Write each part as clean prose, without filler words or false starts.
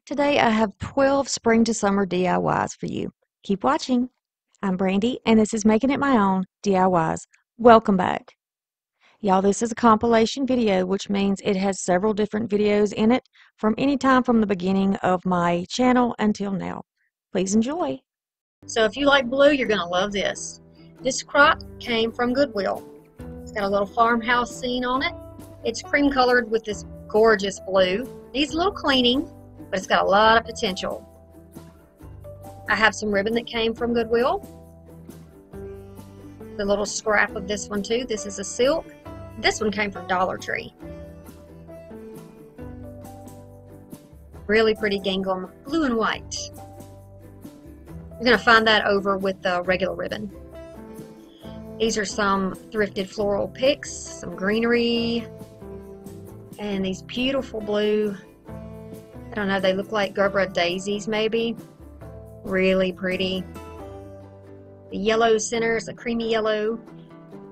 Today I have 12 spring to summer DIYs for you. Keep watching. I'm Brandy and this is Making It My Own DIYs. Welcome back. Y'all, this is a compilation video, which means it has several different videos in it from any time from the beginning of my channel until now. Please enjoy. So if you like blue, you're going to love this. This crock came from Goodwill. It's got a little farmhouse scene on it. It's cream colored with this gorgeous blue. Needs a little cleaning, but it's got a lot of potential. I have some ribbon that came from Goodwill. The little scrap of this one too. This is a silk. This one came from Dollar Tree. Really pretty gingham, blue and white. You're going to find that over with the regular ribbon. These are some thrifted floral picks, some greenery, and these beautiful blue, I don't know, they look like Gerber daisies maybe. Really pretty. The yellow center is a creamy yellow.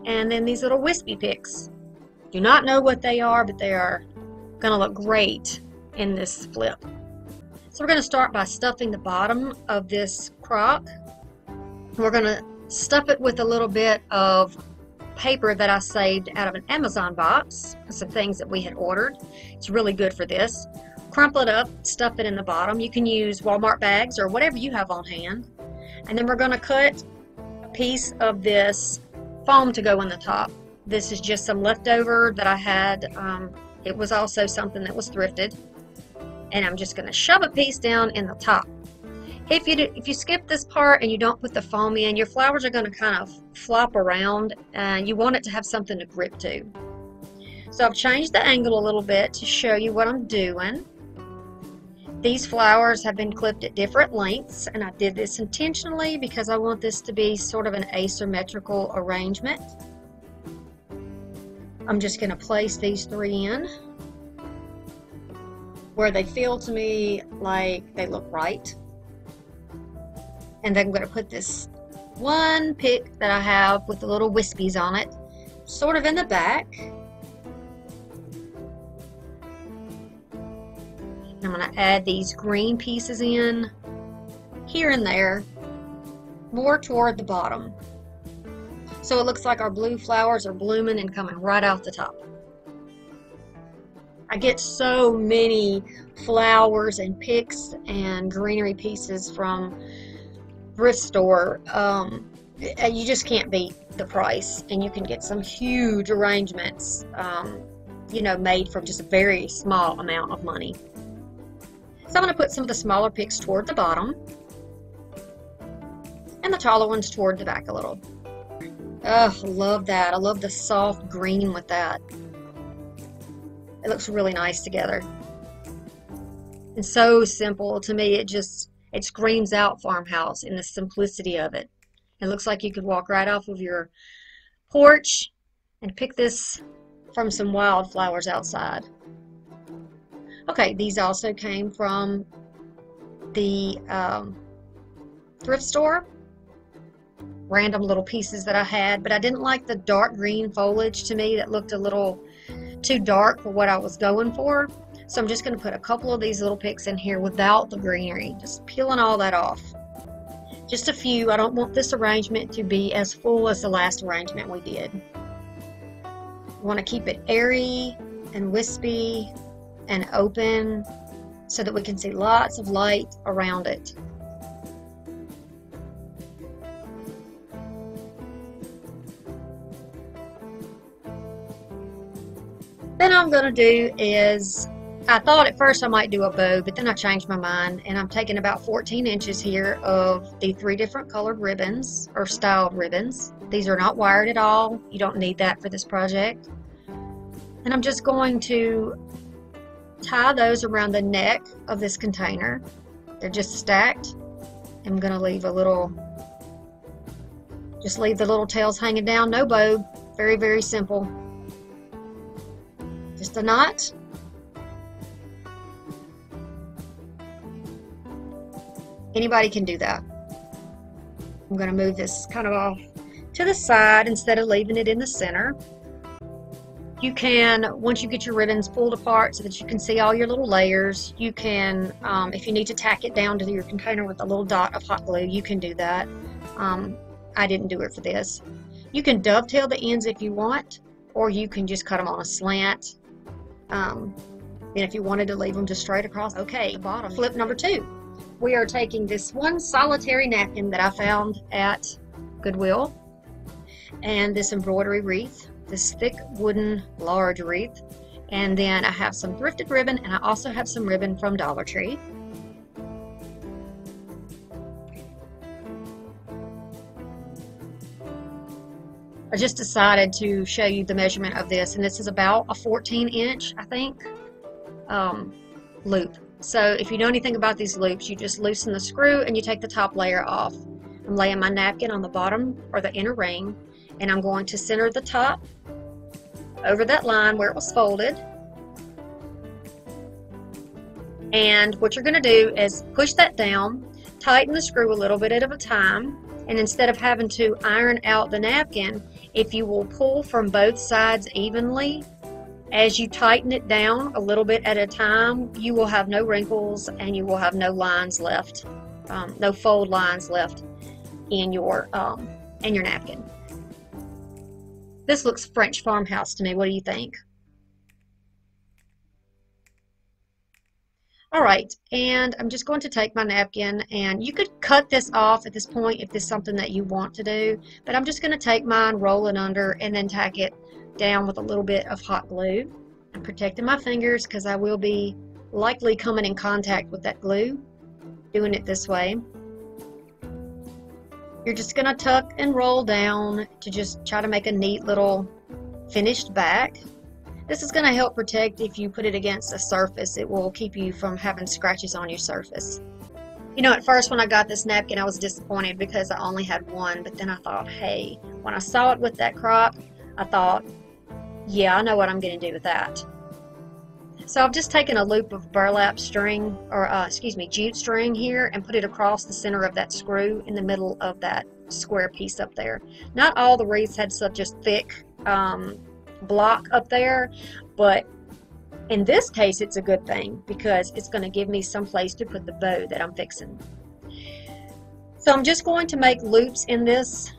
And then these little wispy picks. Do not know what they are, but they are going to look great in this flip. So we're going to start by stuffing the bottom of this crock. We're going to stuff it with a little bit of paper that I saved out of an Amazon box. Some things that we had ordered. It's really good for this. Crumple it up, stuff it in the bottom. You can use Walmart bags or whatever you have on hand. And then we're going to cut a piece of this foam to go in the top. This is just some leftover that I had. It was also something that was thrifted. And I'm just going to shove a piece down in the top. If you skip this part and you don't put the foam in, your flowers are going to kind of flop around and you want it to have something to grip to. So I've changed the angle a little bit to show you what I'm doing. These flowers have been clipped at different lengths, and I did this intentionally because I want this to be sort of an asymmetrical arrangement. I'm just going to place these three in where they feel to me like they look right. And then I'm going to put this one pick that I have with the little wispies on it sort of in the back. I'm going to add these green pieces in here and there, more toward the bottom. So it looks like our blue flowers are blooming and coming right out the top. I get so many flowers and picks and greenery pieces from thrift store. You just can't beat the price, and you can get some huge arrangements, made from just a very small amount of money. So I'm going to put some of the smaller picks toward the bottom and the taller ones toward the back a little. Oh, I love that. I love the soft green with that. It looks really nice together. And so simple. To me, it screams out farmhouse in the simplicity of it. It looks like you could walk right off of your porch and pick this from some wildflowers outside. Okay, these also came from the thrift store. Random little pieces that I had, but I didn't like the dark green foliage to me. That looked a little too dark for what I was going for. So I'm just going to put a couple of these little picks in here without the greenery, just peeling all that off. Just a few. I don't want this arrangement to be as full as the last arrangement we did. I want to keep it airy and wispy and open so that we can see lots of light around it. Then I'm going to do is, I thought at first I might do a bow, but then I changed my mind, and I'm taking about 14 inches here of the 3 different colored ribbons or styled ribbons. These are not wired at all. You don't need that for this project. And I'm just going to tie those around the neck of this container. They're just stacked. I'm going to leave just leave the little tails hanging down. No bow. Very, very simple. Just a knot. Anybody can do that. I'm going to move this kind of off to the side instead of leaving it in the center. You can, once you get your ribbons pulled apart so that you can see all your little layers, you can, if you need to tack it down to your container with a little dot of hot glue, you can do that. I didn't do it for this. You can dovetail the ends if you want, or you can just cut them on a slant. And if you wanted to leave them just straight across, okay. Bottom. Flip number 2. We are taking this one solitary napkin that I found at Goodwill, and this embroidery wreath, this thick wooden large wreath, and then I have some thrifted ribbon, and I also have some ribbon from Dollar Tree. I just decided to show you the measurement of this, and this is about a 14-inch, I think, loop. So if you know anything about these loops, you just loosen the screw and you take the top layer off. I'm laying my napkin on the bottom or the inner ring, and I'm going to center the top over that line where it was folded. And what you're going to do is push that down, tighten the screw a little bit at a time, and instead of having to iron out the napkin, if you will pull from both sides evenly, as you tighten it down a little bit at a time, you will have no wrinkles and you will have no lines left, no fold lines left in your napkin. This looks French farmhouse to me. What do you think? All right, and I'm just going to take my napkin, and you could cut this off at this point if this is something that you want to do, but I'm just going to take mine, roll it under, and then tack it down with a little bit of hot glue. I'm protecting my fingers because I will be likely coming in contact with that glue, doing it this way. You're just going to tuck and roll down to just try to make a neat little finished back. This is going to help protect if you put it against a surface. It will keep you from having scratches on your surface. You know, at first when I got this napkin, I was disappointed because I only had one, but then I thought, hey, when I saw it with that crop, I thought, yeah, I know what I'm going to do with that. So I've just taken a loop of burlap string, or jute string here, and put it across the center of that screw in the middle of that square piece up there. Not all the wreaths had such a thick block up there, but in this case it's a good thing because it's going to give me some place to put the bow that I'm fixing. So I'm just going to make loops in this.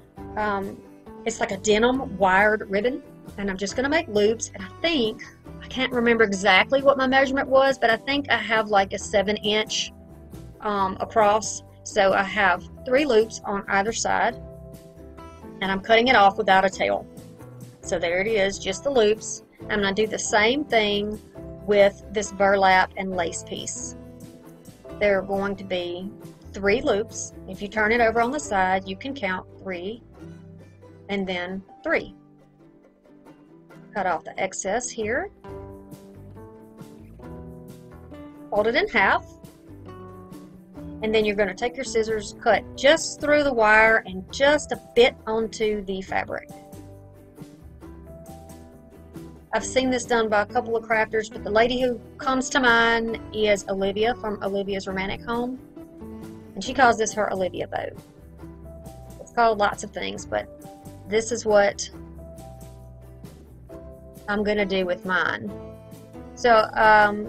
It's like a denim wired ribbon, and I'm just going to make loops, and I can't remember exactly what my measurement was, but I think I have like a 7-inch across. So I have 3 loops on either side, and I'm cutting it off without a tail. So there it is, just the loops. I'm going to do the same thing with this burlap and lace piece. There are going to be 3 loops. If you turn it over on the side, you can count 3 and then 3. Cut off the excess here. Fold it in half. And then you're going to take your scissors, cut just through the wire and just a bit onto the fabric. I've seen this done by a couple of crafters, but the lady who comes to mind is Olivia from Olivia's Romantic Home, and she calls this her Olivia bow. It's called lots of things, but this is what I'm going to do with mine. So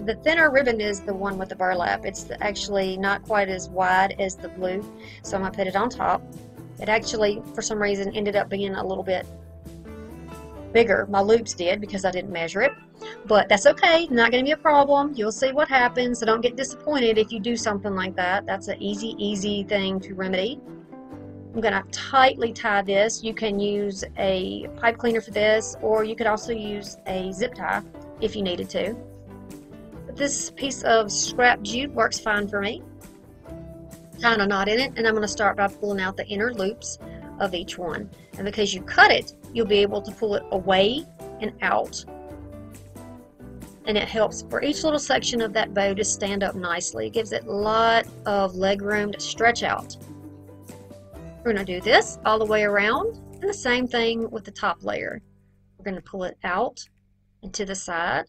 the thinner ribbon is the one with the burlap. It's actually not quite as wide as the blue, so I'm going to put it on top. It actually, for some reason, ended up being a little bit bigger. My loops did because I didn't measure it, but that's okay. Not going to be a problem. You'll see what happens, so don't get disappointed if you do something like that. That's an easy thing to remedy. I'm going to tightly tie this. You can use a pipe cleaner for this, or you could also use a zip tie if you needed to. But this piece of scrap jute works fine for me. Tying a knot in it, and I'm going to start by pulling out the inner loops of each one. And because you cut it, you'll be able to pull it away and out. And it helps for each little section of that bow to stand up nicely. It gives it a lot of leg room to stretch out. We're going to do this all the way around, and the same thing with the top layer. We're going to pull it out and to the side,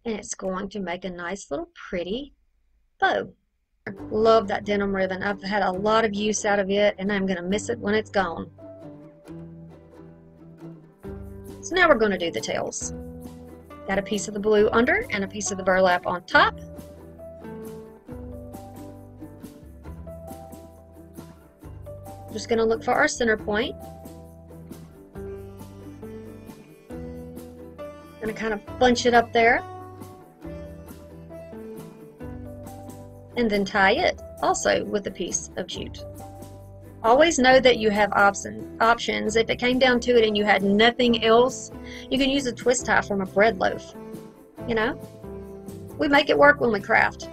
and it's going to make a nice little pretty bow. Love that denim ribbon. I've had a lot of use out of it, and I'm going to miss it when it's gone. So now we're going to do the tails. Got a piece of the blue under and a piece of the burlap on top. Just going to look for our center point. Going to kind of bunch it up there. And then tie it also with a piece of jute. Always know that you have options. If it came down to it and you had nothing else, you can use a twist tie from a bread loaf. You know, we make it work when we craft.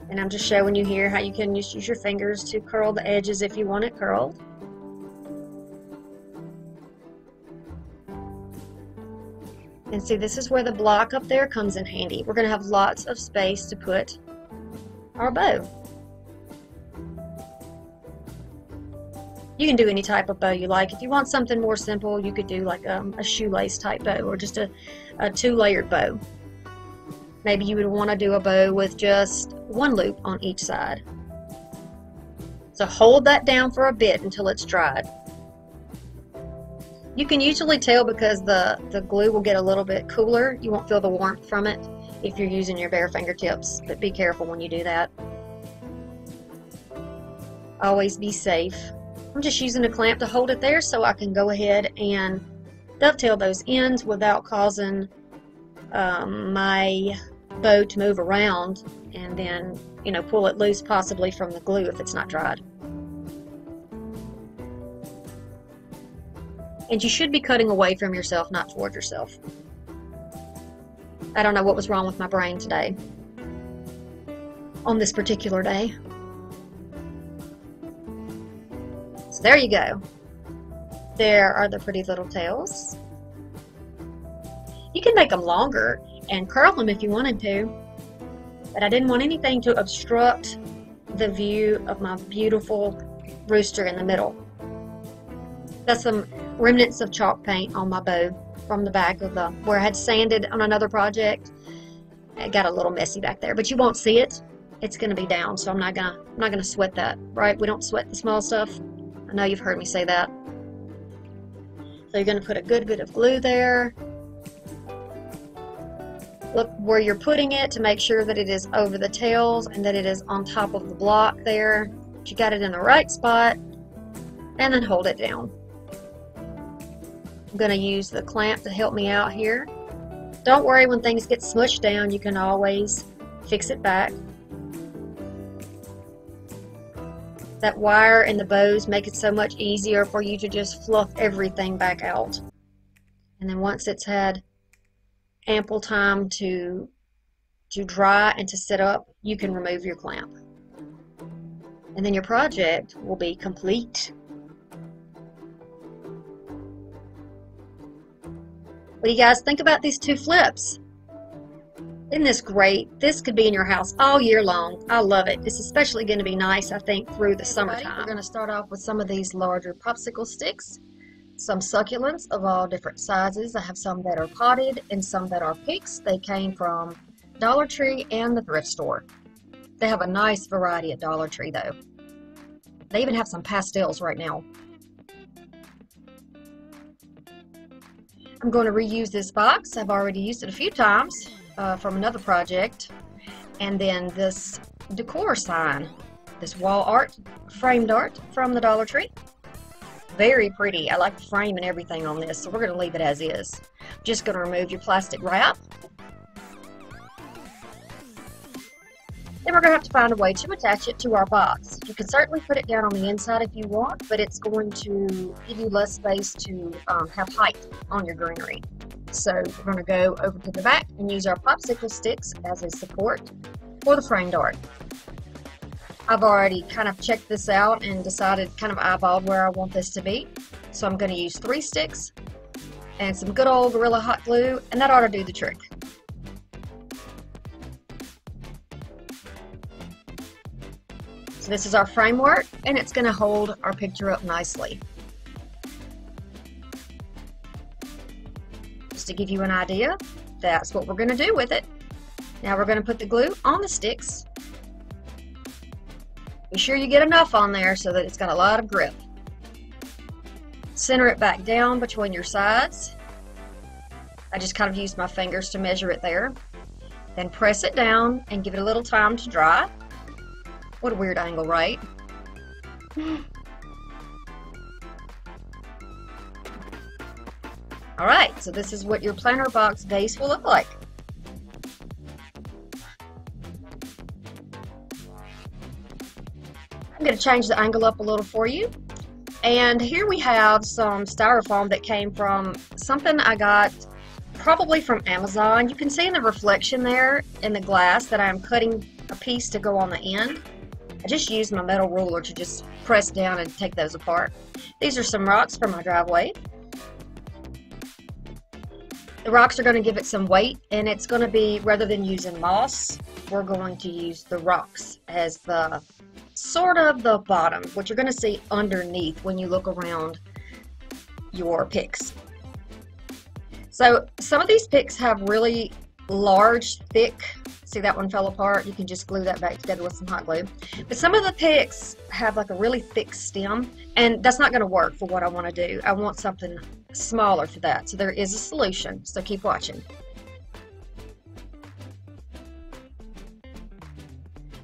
And I'm just showing you here how you can just use your fingers to curl the edges if you want it curled. And see, this is where the block up there comes in handy. We're going to have lots of space to put our bow. You can do any type of bow you like. If you want something more simple, you could do like a shoelace type bow, or just a two-layered bow. Maybe you would want to do a bow with just one loop on each side. So hold that down for a bit until it's dried. You can usually tell because the glue will get a little bit cooler. You won't feel the warmth from it if you're using your bare fingertips, but be careful when you do that. Always be safe. I'm just using a clamp to hold it there so I can go ahead and dovetail those ends without causing my bow to move around, and then, you know, pull it loose possibly from the glue if it's not dried. And you should be cutting away from yourself, not toward yourself. I don't know what was wrong with my brain today, on this particular day. So there you go. There are the pretty little tails. You can make them longer and curl them if you wanted to, but I didn't want anything to obstruct the view of my beautiful rooster in the middle. Got some remnants of chalk paint on my bow from the back of the, where I had sanded on another project. It got a little messy back there, but you won't see it. It's going to be down, so I'm not gonna sweat that, right? We don't sweat the small stuff. I know you've heard me say that. So you're going to put a good bit of glue there. Look where you're putting it to make sure that it is over the tails and that it is on top of the block there. You got it in the right spot, and then hold it down. I'm going to use the clamp to help me out here. Don't worry, when things get smushed down, you can always fix it back. That wire and the bows make it so much easier for you to just fluff everything back out. And then once it's had ample time to dry and to set up, you can remove your clamp. And then your project will be complete. What do you guys think about these two flips? Isn't this great? This could be in your house all year long. I love it. It's especially going to be nice, I think, through the summertime. We're going to start off with some of these larger popsicle sticks. Some succulents of all different sizes. I have some that are potted and some that are picks. They came from Dollar Tree and the thrift store. They have a nice variety at Dollar Tree though. They even have some pastels right now. I'm going to reuse this box. I've already used it a few times from another project. And then this decor sign, this wall art, framed art from the Dollar Tree. Very pretty. I like the frame and everything on this, so we're going to leave it as is. Just going to remove your plastic wrap. Then we're going to have to find a way to attach it to our box. You can certainly put it down on the inside if you want, but it's going to give you less space to have height on your greenery. So we're going to go over to the back and use our popsicle sticks as a support for the framed art. I've already kind of checked this out and decided, kind of eyeballed where I want this to be. So I'm going to use 3 sticks and some good old Gorilla Hot Glue, and that ought to do the trick. So this is our framework, and it's going to hold our picture up nicely. Just to give you an idea, that's what we're going to do with it. Now we're going to put the glue on the sticks. Be sure you get enough on there so that it's got a lot of grip. Center it back down between your sides. I just kind of used my fingers to measure it there. Then press it down and give it a little time to dry. What a weird angle, right? Alright, so this is what your planter box base will look like. I'm going to change the angle up a little for you. And here we have some styrofoam that came from something I got probably from Amazon. You can see in the reflection there in the glass that I'm cutting a piece to go on the end. I just used my metal ruler to just press down and take those apart. These are some rocks for my driveway. The rocks are going to give it some weight, and it's going to be, rather than using moss, we're going to use the rocks as the sort of the bottom, what you're going to see underneath when you look around your picks. So some of these picks have really large, thick, see that one fell apart, you can just glue that back together with some hot glue. But some of the picks have like a really thick stem, and that's not going to work for what I want to do. I want something smaller for that. So there is a solution, so keep watching.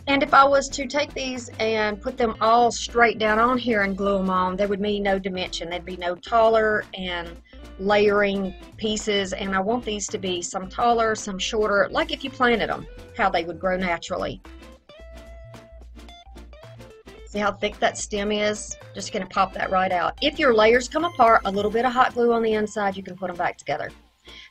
And if I was to take these and put them all straight down on here and glue them on, there would be no dimension. There'd be no taller and layering pieces, and I want these to be some taller, some shorter, like if you planted them, how they would grow naturally. See how thick that stem is? Just going to pop that right out. If your layers come apart, a little bit of hot glue on the inside, you can put them back together.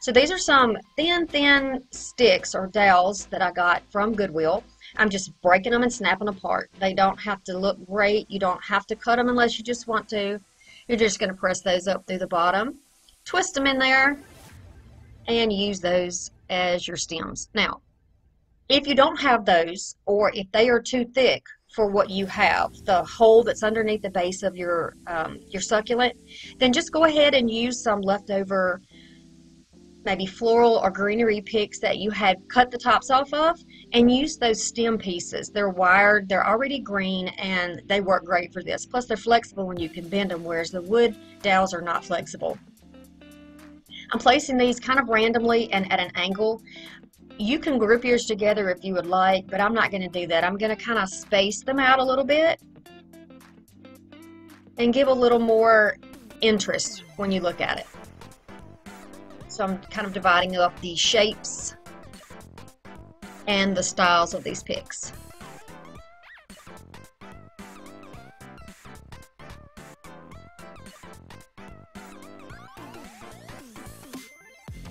So these are some thin sticks or dowels that I got from Goodwill. I'm just breaking them and snapping them apart. They don't have to look great. You don't have to cut them unless you just want to. You're just going to press those up through the bottom, twist them in there, and use those as your stems. Now, if you don't have those, or if they are too thick for what you have, the hole that's underneath the base of your succulent, then just go ahead and use some leftover maybe floral or greenery picks that you had cut the tops off of, and use those stem pieces. They're wired, they're already green, and they work great for this. Plus they're flexible when you can bend them, whereas the wood dowels are not flexible. I'm placing these kind of randomly and at an angle. You can group yours together if you would like, but I'm not going to do that. I'm going to kind of space them out a little bit and give a little more interest when you look at it. So I'm kind of dividing up the shapes and the styles of these picks.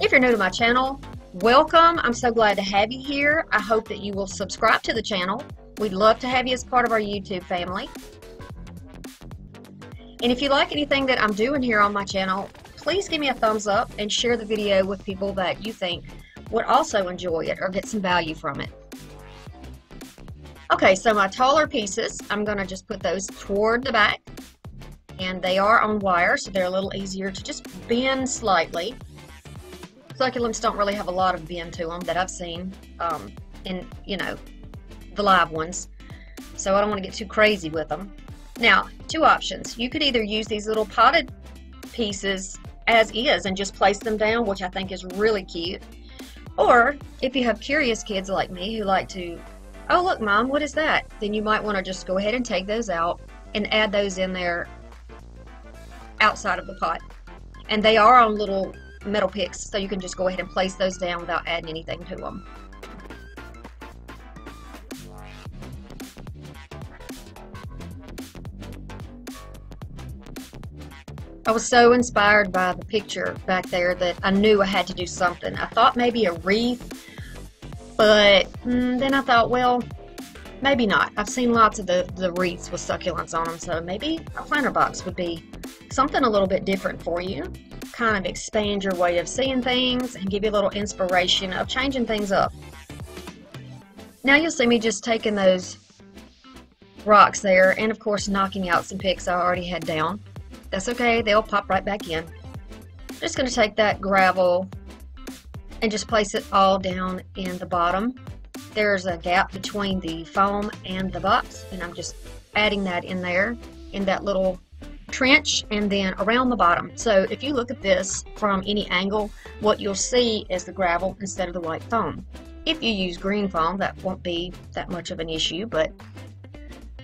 If you're new to my channel, welcome. I'm so glad to have you here. I hope that you will subscribe to the channel. We'd love to have you as part of our YouTube family. And if you like anything that I'm doing here on my channel, please give me a thumbs up and share the video with people that you think would also enjoy it or get some value from it. Okay, so my taller pieces, I'm going to just put those toward the back, and they are on wire, so they're a little easier to just bend slightly. Succulents don't really have a lot of bend to them that I've seen in, you know, the live ones, so I don't want to get too crazy with them. Now, two options. You could either use these little potted pieces as is and just place them down, which I think is really cute. Or if you have curious kids like me who like to, oh look Mom, what is that? Then you might want to just go ahead and take those out and add those in there outside of the pot. And they are on little metal picks, so you can just go ahead and place those down without adding anything to them. I was so inspired by the picture back there that I knew I had to do something. I thought maybe a wreath, but then I thought, well, maybe not. I've seen lots of the wreaths with succulents on them, so maybe a planter box would be something a little bit different for you. Kind of expand your way of seeing things and give you a little inspiration of changing things up. Now you'll see me just taking those rocks there and of course knocking out some picks I already had down. That's okay, they'll pop right back in. I'm just going to take that gravel and just place it all down in the bottom. There's a gap between the foam and the box, and I'm just adding that in there in that little trench and then around the bottom. So if you look at this from any angle, what you'll see is the gravel instead of the white foam. If you use green foam, that won't be that much of an issue, but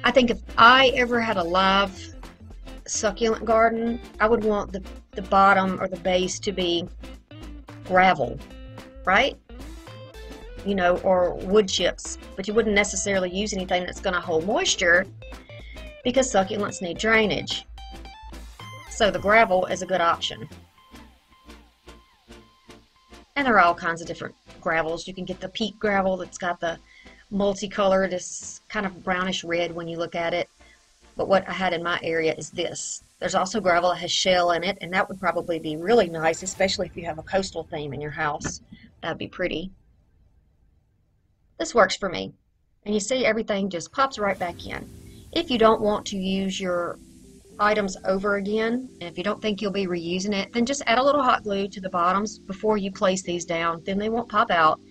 I think if I ever had a live succulent garden, I would want the bottom or the base to be gravel, right? You know, or wood chips, but you wouldn't necessarily use anything that's going to hold moisture because succulents need drainage. So the gravel is a good option. And there are all kinds of different gravels. You can get the peat gravel that's got the multicolored, it's kind of brownish red when you look at it. But what I had in my area is this. There's also gravel that has shell in it, and that would probably be really nice, especially if you have a coastal theme in your house. That'd be pretty. This works for me. And you see everything just pops right back in. If you don't want to use your items over again, and if you don't think you'll be reusing it, then just add a little hot glue to the bottoms before you place these down. Then they won't pop out,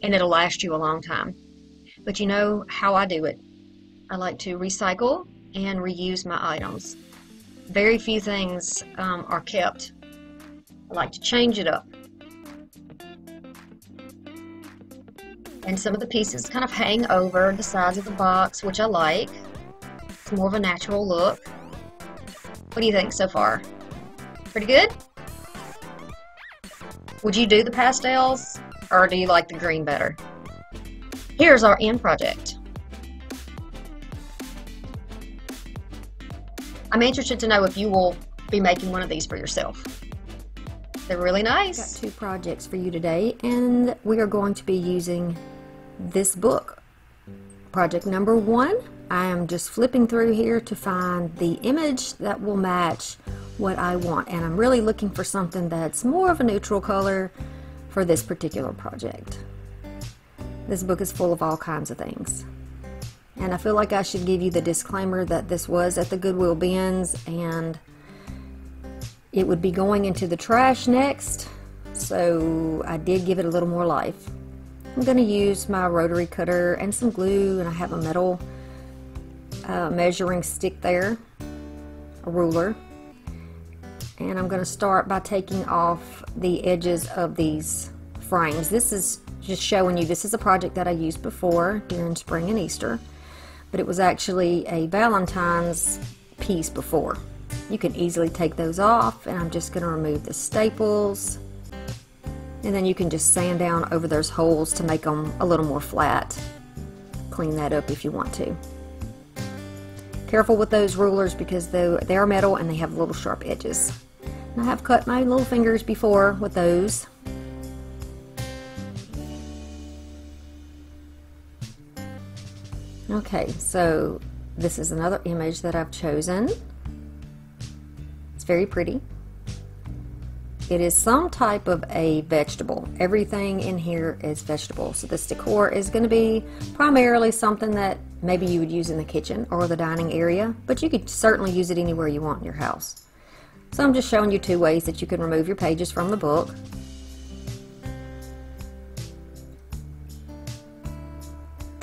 and it'll last you a long time. But you know how I do it. I like to recycle and reuse my items. Very few things are kept. I like to change it up. And some of the pieces kind of hang over the sides of the box, which I like. It's more of a natural look. What do you think so far? Pretty good? Would you do the pastels, or do you like the green better? Here's our end project. I'm interested to know if you will be making one of these for yourself. They're really nice. I've got 2 projects for you today, and we are going to be using this book. Project number 1, I am just flipping through here to find the image that will match what I want, and I'm really looking for something that's more of a neutral color for this particular project. This book is full of all kinds of things. And I feel like I should give you the disclaimer that this was at the Goodwill bins and it would be going into the trash next, so I did give it a little more life. I'm going to use my rotary cutter and some glue, and I have a metal measuring stick there, a ruler, and I'm going to start by taking off the edges of these frames. This is just showing you this is a project that I used before during spring and Easter, but it was actually a Valentine's piece before. You can easily take those off, and I'm just going to remove the staples, and then you can just sand down over those holes to make them a little more flat. Clean that up if you want to. Careful with those rulers because they are metal and they have little sharp edges. And I have cut my little fingers before with those. Okay, so this is another image that I've chosen. It's very pretty. It is some type of a vegetable. Everything in here is vegetable. So this decor is going to be primarily something that maybe you would use in the kitchen or the dining area, but you could certainly use it anywhere you want in your house. So I'm just showing you 2 ways that you can remove your pages from the book.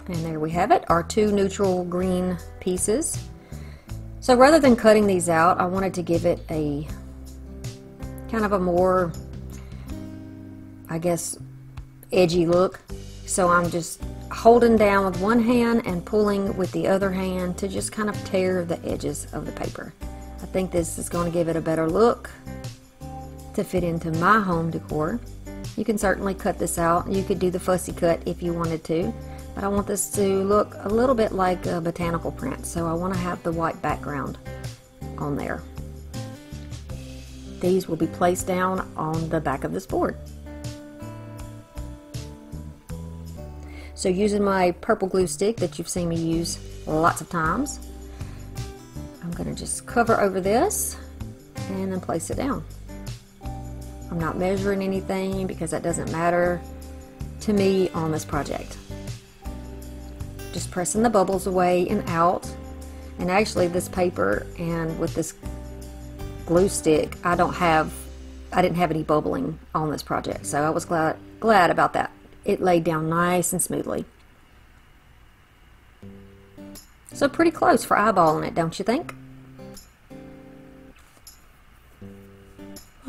And there we have it, our 2 neutral green pieces. So rather than cutting these out, I wanted to give it a kind of a more, I guess, edgy look. So I'm just holding down with one hand and pulling with the other hand to just kind of tear the edges of the paper. I think this is going to give it a better look to fit into my home decor. You can certainly cut this out. You could do the fussy cut if you wanted to, but I want this to look a little bit like a botanical print, so I want to have the white background on there. These will be placed down on the back of this board. So using my purple glue stick that you've seen me use lots of times, I'm going to just cover over this and then place it down. I'm not measuring anything because that doesn't matter to me on this project. Just pressing the bubbles away and out. And actually this paper and with this glue stick, I didn't have any bubbling on this project, so I was glad about that. It laid down nice and smoothly. So pretty close for eyeballing it, don't you think?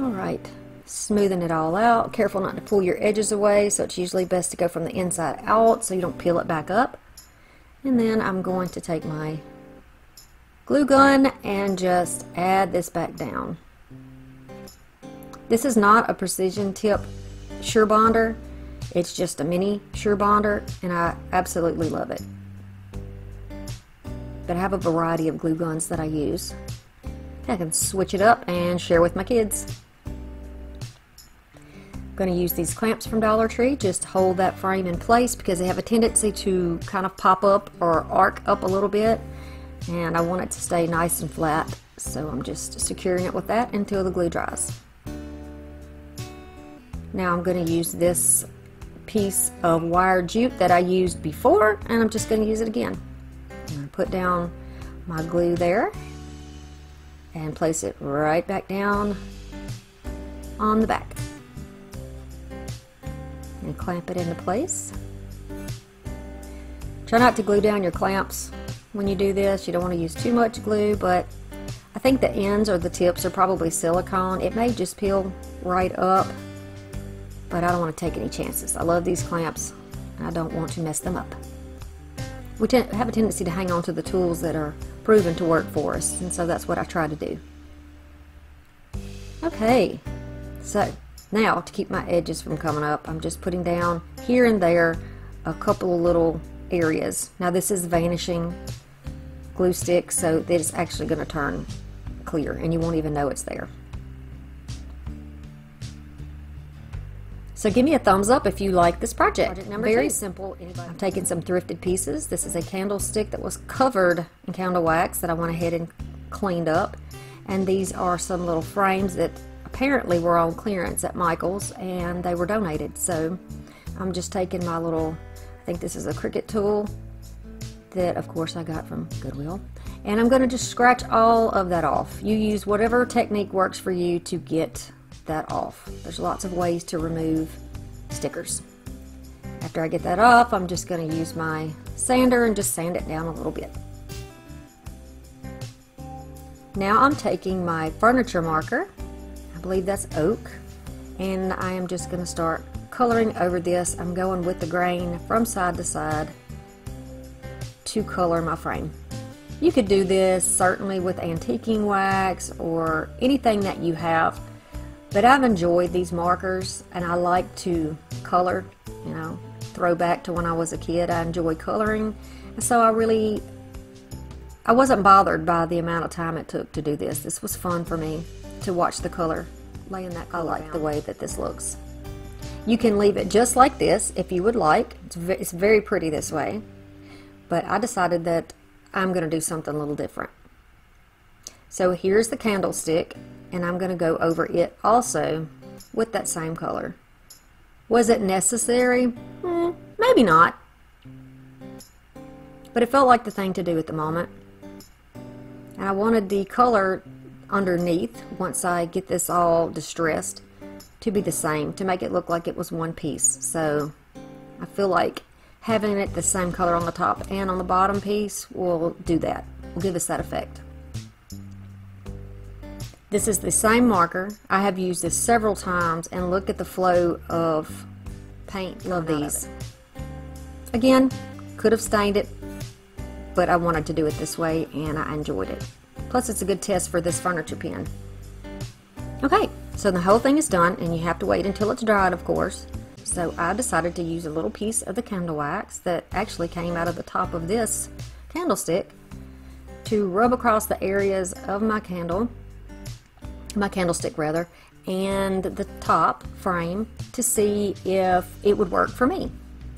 Alright, smoothing it all out. Careful not to pull your edges away, so it's usually best to go from the inside out so you don't peel it back up. And then I'm going to take my glue gun and just add this back down. This is not a precision tip Sure Bonder, it's just a mini Sure Bonder, and I absolutely love it. But I have a variety of glue guns that I use. I can switch it up and share with my kids. I'm going to use these clamps from Dollar Tree just to hold that frame in place because they have a tendency to kind of pop up or arc up a little bit, and I want it to stay nice and flat, so I'm just securing it with that until the glue dries. Now I'm going to use this piece of wire jute that I used before, and I'm just going to use it again. I'm going to put down my glue there and place it right back down on the back and clamp it into place. Try not to glue down your clamps when you do this. You don't want to use too much glue, but I think the ends or the tips are probably silicone. It may just peel right up, but I don't want to take any chances. I love these clamps and I don't want to mess them up. We have a tendency to hang on to the tools that are proven to work for us, and so that's what I try to do. Okay, so now to keep my edges from coming up, I'm just putting down here and there a couple of little areas. Now this is vanishing glue stick, so that it's actually going to turn clear and you won't even know it's there. So give me a thumbs up if you like this project. Very simple. I'm taking some thrifted pieces. This is a candlestick that was covered in candle wax that I went ahead and cleaned up. And these are some little frames that apparently were on clearance at Michael's and they were donated. So I'm just taking my little, I think this is a Cricut tool that of course I got from Goodwill. And I'm going to just scratch all of that off. You use whatever technique works for you to get that off. There's lots of ways to remove stickers. After I get that off, I'm just going to use my sander and just sand it down a little bit. Now I'm taking my furniture marker, I believe that's oak, and I am just going to start coloring over this. I'm going with the grain from side to side to color my frame. You could do this certainly with antiquing wax or anything that you have. But I've enjoyed these markers and I like to color, you know, throw back to when I was a kid. I enjoy coloring. And so I wasn't bothered by the amount of time it took to do this. This was fun for me to watch the color, laying that color. I like the way that this looks. You can leave it just like this if you would like. It's very pretty this way. But I decided that I'm going to do something a little different. So here's the candlestick, and I'm going to go over it also with that same color. Was it necessary? Maybe not. But it felt like the thing to do at the moment. And I wanted the color underneath, once I get this all distressed, to be the same, to make it look like it was one piece. So I feel like having it the same color on the top and on the bottom piece will do that. Will give us that effect. This is the same marker. I have used this several times, and look at the flow of paint. Love these. Again, could have stained it, but I wanted to do it this way and I enjoyed it. Plus it's a good test for this furniture pin. Okay, so the whole thing is done, and you have to wait until it's dried, of course. So I decided to use a little piece of the candle wax that actually came out of the top of this candlestick to rub across the areas of my candlestick rather, and the top frame to see if it would work for me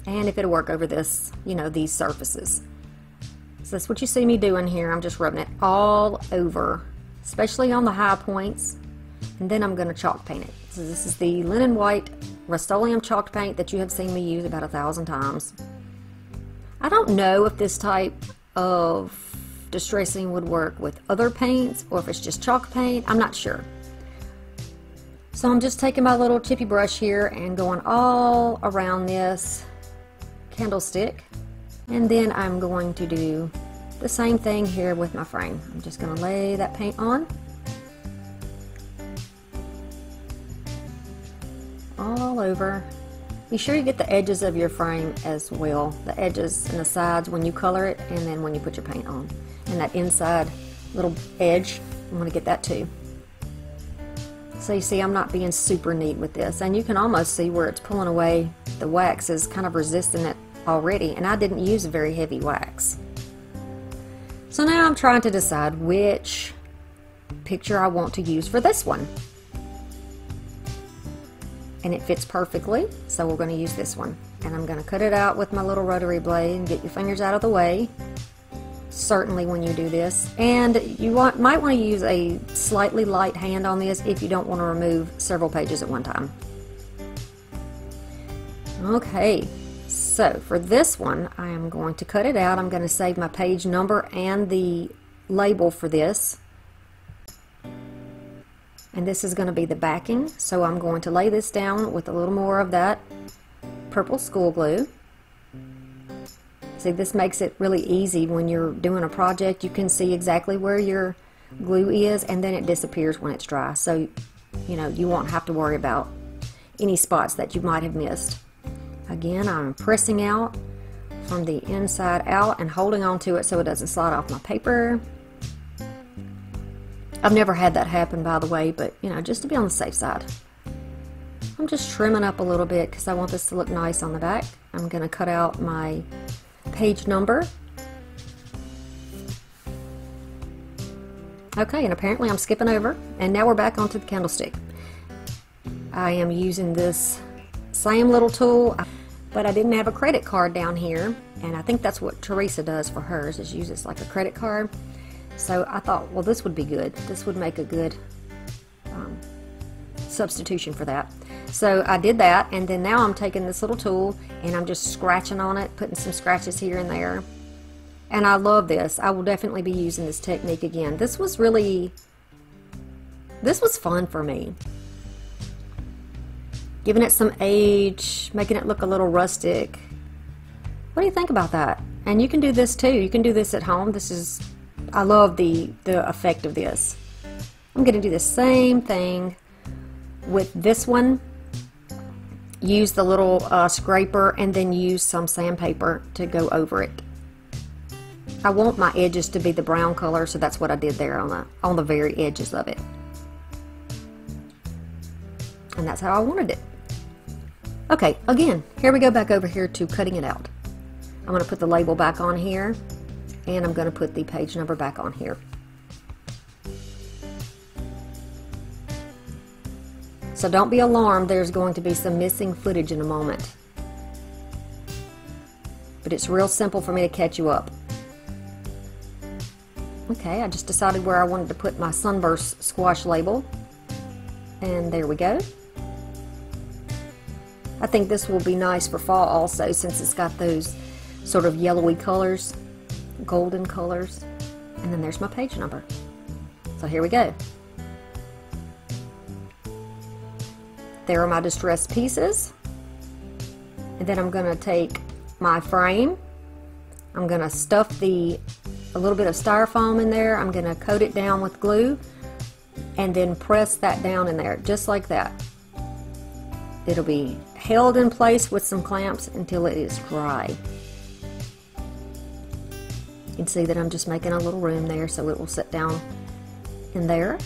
and if it'll work over this, you know, these surfaces. So that's what you see me doing here. I'm just rubbing it all over, especially on the high points, and then I'm going to chalk paint it. So this is the linen white Rust-Oleum chalk paint that you have seen me use about 1,000 times. I don't know if this type of distressing would work with other paints or if it's just chalk paint. I'm not sure. So I'm just taking my little chippy brush here and going all around this candlestick, and then I'm going to do the same thing here with my frame. I'm just going to lay that paint on, all over. Be sure you get the edges of your frame as well, the edges and the sides when you color it, and then when you put your paint on. And that inside little edge, you want to get that too. So you see, I'm not being super neat with this, and you can almost see where it's pulling away. The wax is kind of resisting it already, and I didn't use a very heavy wax. So now I'm trying to decide which picture I want to use for this one. And it fits perfectly, so we're going to use this one. And I'm going to cut it out with my little rotary blade, and get your fingers out of the way, certainly when you do this. And you might want to use a slightly light hand on this if you don't want to remove several pages at one time. Okay, so for this one, I am going to cut it out. I'm going to save my page number and the label for this. And this is going to be the backing, so I'm going to lay this down with a little more of that purple school glue. See, this makes it really easy when you're doing a project. You can see exactly where your glue is, and then it disappears when it's dry. So, you know, you won't have to worry about any spots that you might have missed. Again, I'm pressing out from the inside out and holding on to it so it doesn't slide off my paper. I've never had that happen, by the way, but you know, just to be on the safe side. I'm just trimming up a little bit because I want this to look nice on the back. I'm going to cut out my page number. Okay, and apparently I'm skipping over, and now we're back onto the candlestick. I am using this same little tool, but I didn't have a credit card down here, and I think that's what Teresa does for hers, is use this like a credit card. So I thought, well, this would be good. This would make a good substitution for that. So I did that, and then now I'm taking this little tool and I'm just scratching on it, putting some scratches here and there. And I love this. I will definitely be using this technique again. This was fun for me. Giving it some age, making it look a little rustic. What do you think about that? And you can do this too. You can do this at home. I love the effect of this. I'm going to do the same thing with this one. Use the little scraper and then use some sandpaper to go over it. I want my edges to be the brown color, so that's what I did there on the very edges of it. And that's how I wanted it. Okay, again, here we go back over here to cutting it out. I'm going to put the label back on here, and I'm going to put the page number back on here. So don't be alarmed, there's going to be some missing footage in a moment. But it's real simple for me to catch you up. Okay, I just decided where I wanted to put my sunburst squash label. And there we go. I think this will be nice for fall also, since it's got those sort of yellowy colors, golden colors. And then there's my page number. So here we go. There are my distressed pieces. And then I'm going to take my frame. I'm going to stuff a little bit of styrofoam in there. I'm going to coat it down with glue and then press that down in there just like that. It'll be held in place with some clamps until it is dry. You can see that I'm just making a little room there so it will sit down in there.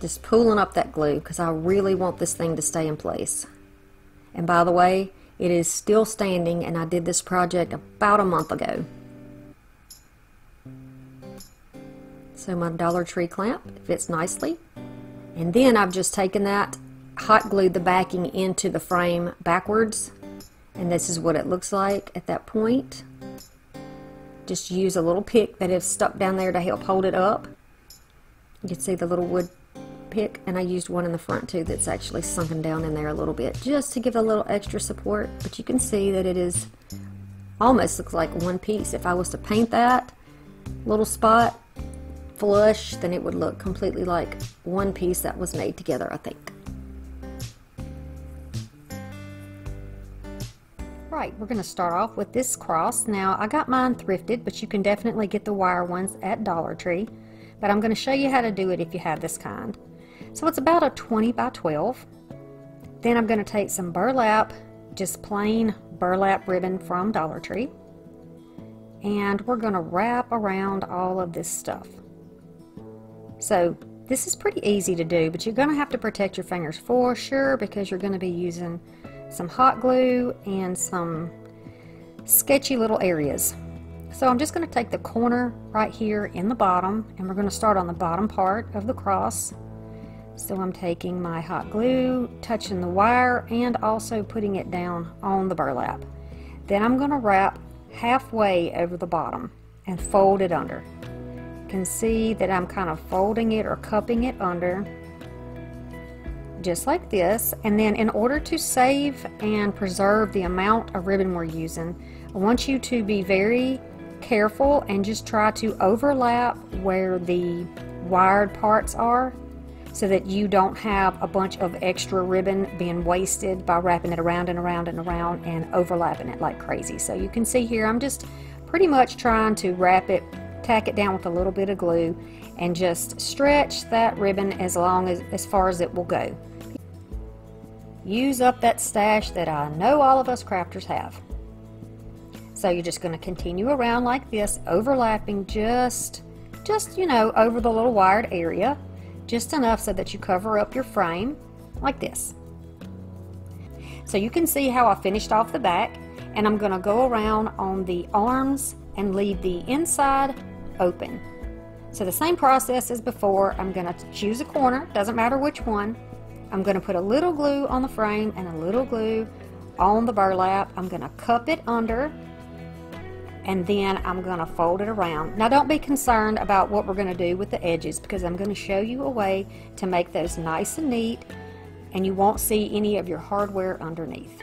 Just pulling up that glue because I really want this thing to stay in place. And by the way, it is still standing, and I did this project about a month ago. So my Dollar Tree clamp fits nicely. And then I've just taken that, hot glued the backing into the frame backwards. And this is what it looks like at that point. Just use a little pick that is stuck down there to help hold it up. You can see the little wood pick, and I used one in the front too that's actually sunken down in there a little bit just to give a little extra support. But you can see that it is almost looks like one piece. If I was to paint that little spot flush, then it would look completely like one piece that was made together, I think. Right, we're going to start off with this cross. Now I got mine thrifted, but you can definitely get the wire ones at Dollar Tree. But I'm going to show you how to do it if you have this kind. So it's about a 20 by 12. Then I'm going to take some burlap, just plain burlap ribbon from Dollar Tree, and we're going to wrap around all of this stuff. So this is pretty easy to do, but you're going to have to protect your fingers for sure, because you're going to be using some hot glue and some sketchy little areas. So I'm just going to take the corner right here in the bottom, and we're going to start on the bottom part of the cross. So I'm taking my hot glue, touching the wire, and also putting it down on the burlap. Then I'm going to wrap halfway over the bottom and fold it under. You can see that I'm kind of folding it or cupping it under, just like this. And then in order to save and preserve the amount of ribbon we're using, I want you to be very careful and just try to overlap where the wired parts are, so that you don't have a bunch of extra ribbon being wasted by wrapping it around and around and around and overlapping it like crazy. So you can see here I'm just pretty much trying to wrap it, tack it down with a little bit of glue, and just stretch that ribbon as far as it will go. Use up that stash that I know all of us crafters have. So you're just going to continue around like this, overlapping just you know, over the little wired area, just enough so that you cover up your frame like this. So you can see how I finished off the back, and I'm going to go around on the arms and leave the inside open. So the same process as before. I'm going to choose a corner, doesn't matter which one. I'm going to put a little glue on the frame and a little glue on the burlap. I'm going to cup it under, and then I'm going to fold it around. Now don't be concerned about what we're going to do with the edges, because I'm going to show you a way to make those nice and neat, and you won't see any of your hardware underneath.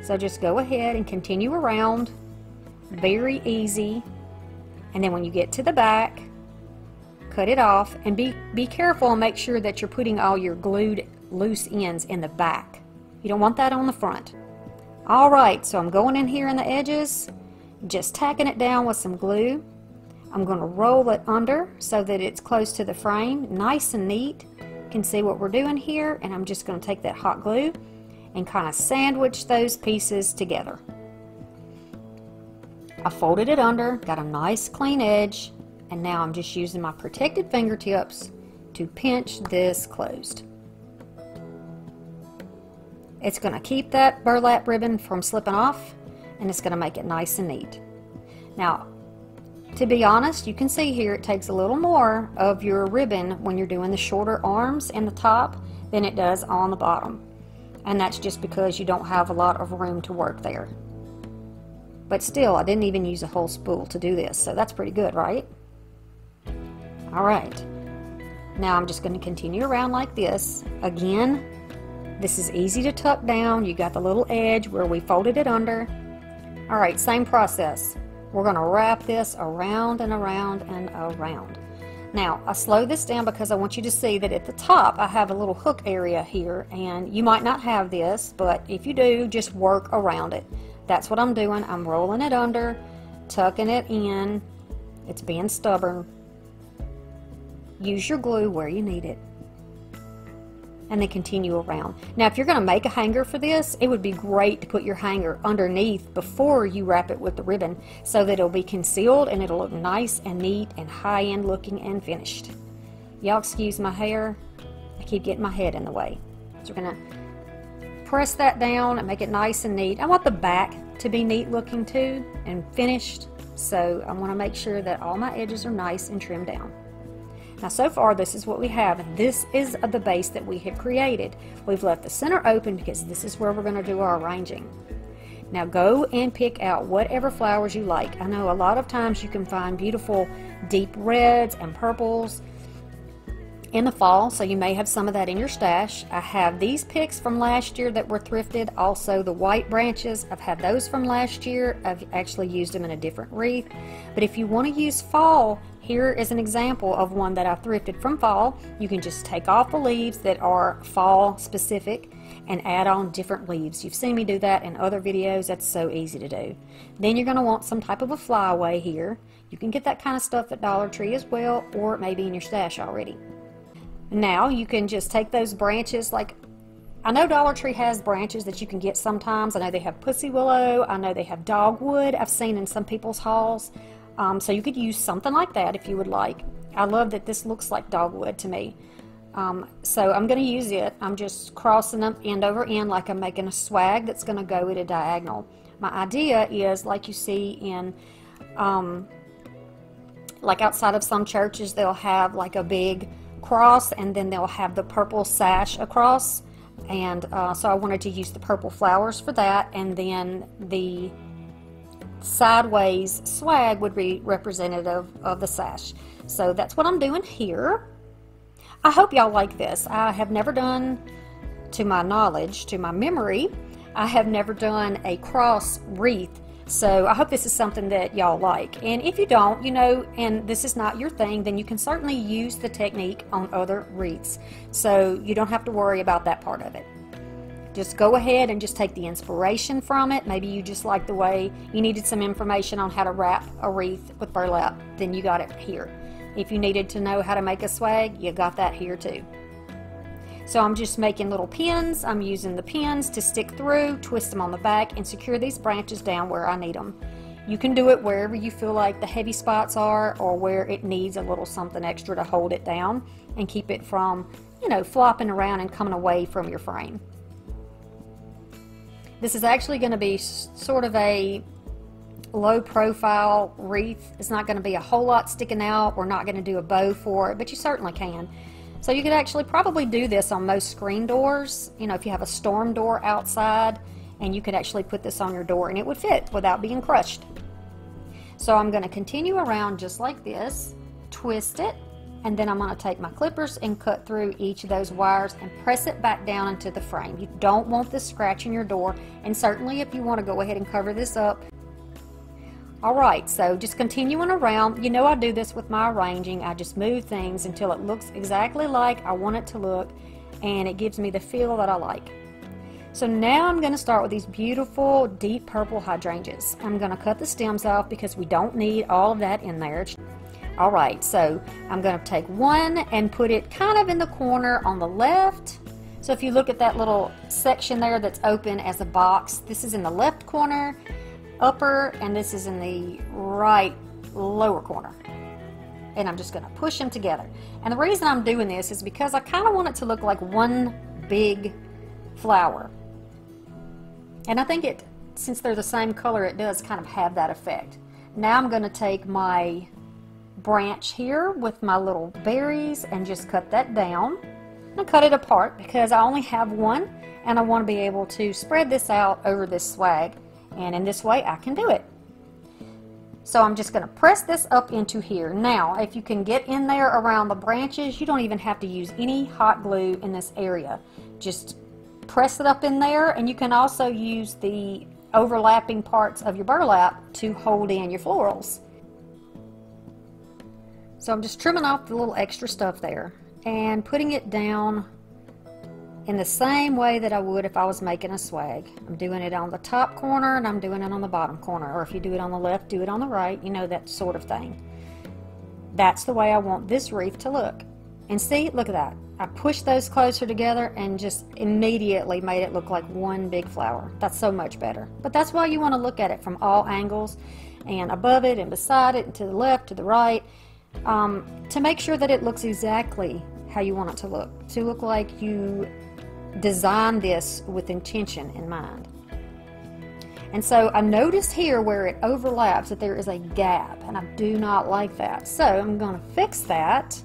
So just go ahead and continue around, very easy, and then when you get to the back, cut it off, and be careful and make sure that you're putting all your glued loose ends in the back. You don't want that on the front. Alright, so I'm going in here in the edges, just tacking it down with some glue. I'm going to roll it under so that it's close to the frame, nice and neat. You can see what we're doing here, and I'm just going to take that hot glue and kind of sandwich those pieces together. I folded it under, got a nice clean edge, and now I'm just using my protected fingertips to pinch this closed. It's going to keep that burlap ribbon from slipping off, and it's going to make it nice and neat. Now, to be honest, you can see here it takes a little more of your ribbon when you're doing the shorter arms and the top than it does on the bottom. And that's just because you don't have a lot of room to work there. But still, I didn't even use a whole spool to do this, so that's pretty good, right? Alright, now I'm just going to continue around like this. Again, this is easy to tuck down. You got the little edge where we folded it under. Alright, same process. We're going to wrap this around and around and around. Now, I slowed this down because I want you to see that at the top I have a little hook area here, and you might not have this, but if you do, just work around it. That's what I'm doing. I'm rolling it under, tucking it in. It's being stubborn. Use your glue where you need it, and then continue around. Now, if you're going to make a hanger for this, it would be great to put your hanger underneath before you wrap it with the ribbon, so that it'll be concealed and it'll look nice and neat and high-end looking and finished. Y'all excuse my hair, I keep getting my head in the way. So we're going to press that down and make it nice and neat. I want the back to be neat looking too and finished, so I want to make sure that all my edges are nice and trimmed down. Now, so far this is what we have, and this is the base that we have created. We've left the center open because this is where we're going to do our arranging. Now go and pick out whatever flowers you like. I know a lot of times you can find beautiful deep reds and purples in the fall, so you may have some of that in your stash. I have these picks from last year that were thrifted, also the white branches. I've had those from last year. I've actually used them in a different wreath. But if you want to use fall, here is an example of one that I thrifted from fall. You can just take off the leaves that are fall specific and add on different leaves. You've seen me do that in other videos. That's so easy to do. Then you're going to want some type of a flyaway here. You can get that kind of stuff at Dollar Tree as well, or maybe in your stash already. Now you can just take those branches, like I know Dollar Tree has branches that you can get sometimes. I know they have pussy willow. I know they have dogwood. I've seen in some people's hauls. So you could use something like that if you would like. I love that this looks like dogwood to me. So I'm going to use it. I'm just crossing them end over end like I'm making a swag that's going to go at a diagonal. My idea is, like you see in, like outside of some churches, they'll have like a big cross and then they'll have the purple sash across. And so I wanted to use the purple flowers for that, and then the sideways swag would be representative of the sash. So that's what I'm doing here. I hope y'all like this. I have never done, to my knowledge, to my memory, I have never done a cross wreath. So I hope this is something that y'all like. And if you don't, you know, and this is not your thing, then you can certainly use the technique on other wreaths. So you don't have to worry about that part of it. Just go ahead and just take the inspiration from it. Maybe you just like the way you needed some information on how to wrap a wreath with burlap, then you got it here. If you needed to know how to make a swag, you got that here too. So I'm just making little pins. I'm using the pins to stick through, twist them on the back, and secure these branches down where I need them. You can do it wherever you feel like the heavy spots are, or where it needs a little something extra to hold it down and keep it from, you know, flopping around and coming away from your frame. This is actually going to be sort of a low profile wreath. It's not going to be a whole lot sticking out. We're not going to do a bow for it, but you certainly can. So you could actually probably do this on most screen doors. You know, if you have a storm door outside, and you could actually put this on your door and it would fit without being crushed. So I'm going to continue around just like this, twist it, and then I'm going to take my clippers and cut through each of those wires and press it back down into the frame. You don't want this scratching your door, and certainly if you want to go ahead and cover this up. Alright, so just continuing around. You know I do this with my arranging. I just move things until it looks exactly like I want it to look, and it gives me the feel that I like. So now I'm going to start with these beautiful deep purple hydrangeas. I'm going to cut the stems off because we don't need all of that in there. Alright, so I'm going to take one and put it kind of in the corner on the left. So if you look at that little section there that's open as a box, this is in the left corner, upper, and this is in the right lower corner. And I'm just going to push them together. And the reason I'm doing this is because I kind of want it to look like one big flower. And I think it, since they're the same color, it does kind of have that effect. Now I'm going to take my branch here with my little berries and just cut that down. And cut it apart because I only have one, and I want to be able to spread this out over this swag. And in this way I can do it. So I'm just going to press this up into here. Now if you can get in there around the branches, you don't even have to use any hot glue in this area. Just press it up in there, and you can also use the overlapping parts of your burlap to hold in your florals. So I'm just trimming off the little extra stuff there and putting it down in the same way that I would if I was making a swag. I'm doing it on the top corner and I'm doing it on the bottom corner, or if you do it on the left, do it on the right, you know, that sort of thing. That's the way I want this wreath to look. And see, look at that. I pushed those closer together and just immediately made it look like one big flower. That's so much better. But that's why you want to look at it from all angles, and above it and beside it and to the left, to the right, to make sure that it looks exactly how you want it to look like you design this with intention in mind. And so I noticed here where it overlaps that there is a gap, and I do not like that. So I'm going to fix that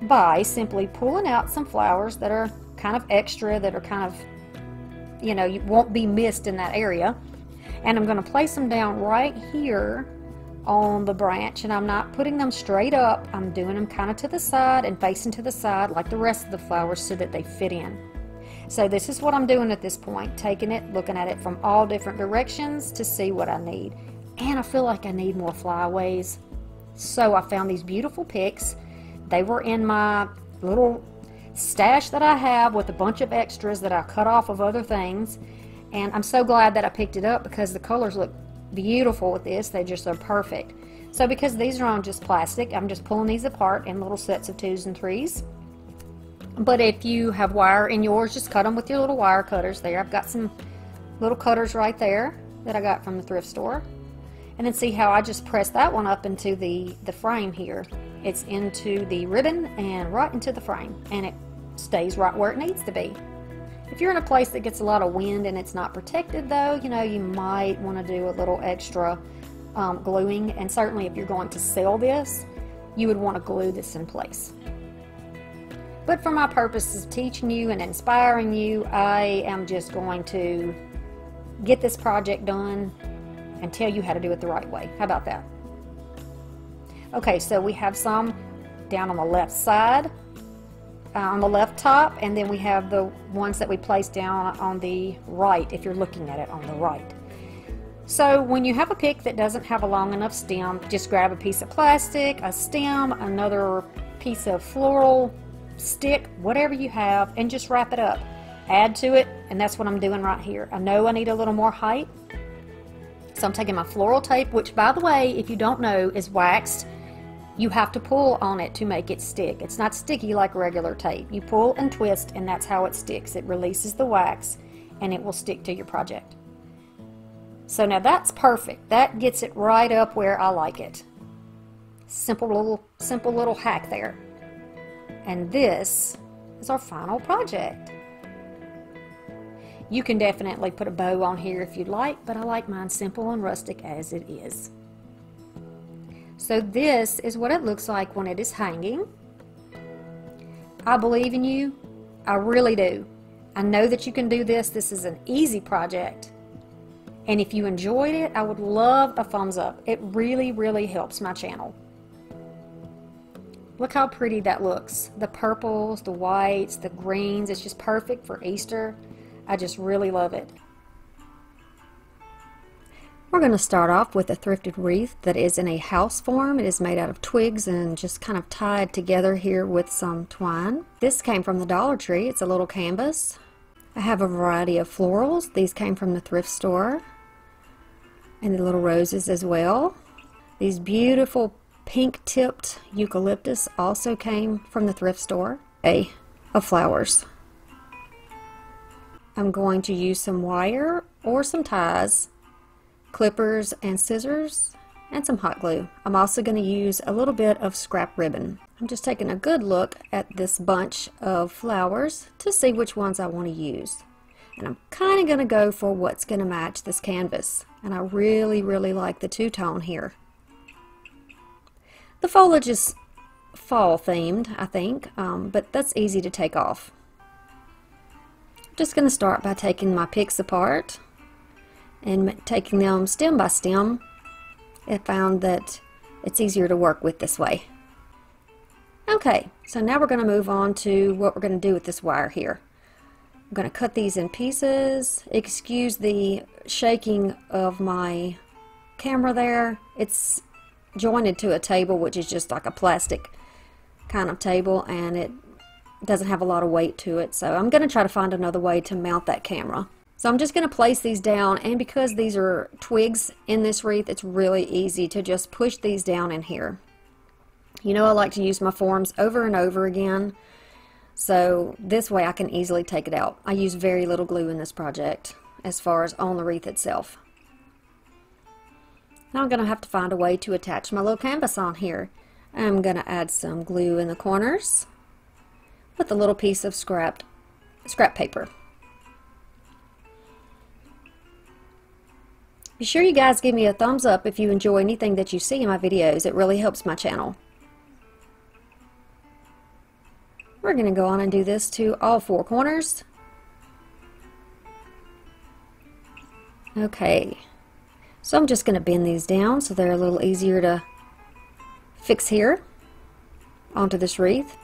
by simply pulling out some flowers that are kind of extra, that are kind of, you know, you won't be missed in that area. And I'm going to place them down right here on the branch, and I'm not putting them straight up. I'm doing them kind of to the side and facing to the side like the rest of the flowers so that they fit in. So this is what I'm doing at this point, taking it, looking at it from all different directions to see what I need. And I feel like I need more flyaways. So I found these beautiful picks. They were in my little stash that I have with a bunch of extras that I cut off of other things. And I'm so glad that I picked it up because the colors look beautiful with this. They just are perfect. So because these are on just plastic, I'm just pulling these apart in little sets of 2s and 3s. But if you have wire in yours, just cut them with your little wire cutters there. I've got some little cutters right there that I got from the thrift store. And then see how I just press that one up into the frame here. It's into the ribbon and right into the frame, and it stays right where it needs to be. If you're in a place that gets a lot of wind and it's not protected though, you know, you might want to do a little extra gluing, and certainly if you're going to sell this, you would want to glue this in place. But for my purposes of teaching you and inspiring you, I am just going to get this project done and tell you how to do it the right way. How about that? Okay, so we have some down on the left side, on the left top, and then we have the ones that we placed down on the right if you're looking at it on the right. So when you have a pick that doesn't have a long enough stem, just grab a piece of plastic, a stem, another piece of floral stick, whatever you have, and just wrap it up. Add to it, and that's what I'm doing right here. I know I need a little more height, so I'm taking my floral tape, which by the way, if you don't know, is waxed. You have to pull on it to make it stick. It's not sticky like regular tape. You pull and twist, and that's how it sticks. It releases the wax and it will stick to your project. So now that's perfect. That gets it right up where I like it. Simple little hack there. And this is our final project. You can definitely put a bow on here if you'd like, but I like mine simple and rustic as it is. So this is what it looks like when it is hanging. I believe in you. I really do. I know that you can do this. This is an easy project. And if you enjoyed it, I would love a thumbs up. It really, really helps my channel. Look how pretty that looks. The purples, the whites, the greens. It's just perfect for Easter. I just really love it. We're going to start off with a thrifted wreath that is in a house form. It is made out of twigs and just kind of tied together here with some twine. This came from the Dollar Tree. It's a little canvas. I have a variety of florals. These came from the thrift store. And the little roses as well. These beautiful pink tipped eucalyptus also came from the thrift store. Of flowers. I'm going to use some wire or some ties, clippers and scissors, and some hot glue. I'm also going to use a little bit of scrap ribbon. I'm just taking a good look at this bunch of flowers to see which ones I want to use. And I'm kind of going to go for what's going to match this canvas. And I really, really like the two-tone here. The foliage is fall themed, I think, but that's easy to take off. Just going to start by taking my picks apart and taking them stem by stem. I found that it's easier to work with this way. Okay, so now we're going to move on to what we're going to do with this wire here. I'm going to cut these in pieces. Excuse the shaking of my camera there. It's jointed to a table, which is just like a plastic kind of table, and it doesn't have a lot of weight to it, so I'm going to try to find another way to mount that camera. So I'm just going to place these down, and because these are twigs in this wreath, it's really easy to just push these down in here. You know, I like to use my forms over and over again, so this way I can easily take it out. I use very little glue in this project as far as on the wreath itself. Now I'm going to have to find a way to attach my little canvas on here. I'm going to add some glue in the corners with a little piece of scrap paper. Be sure you guys give me a thumbs up if you enjoy anything that you see in my videos. It really helps my channel. We're going to go on and do this to all four corners. Okay, so I'm just going to bend these down so they're a little easier to fix here onto this wreath.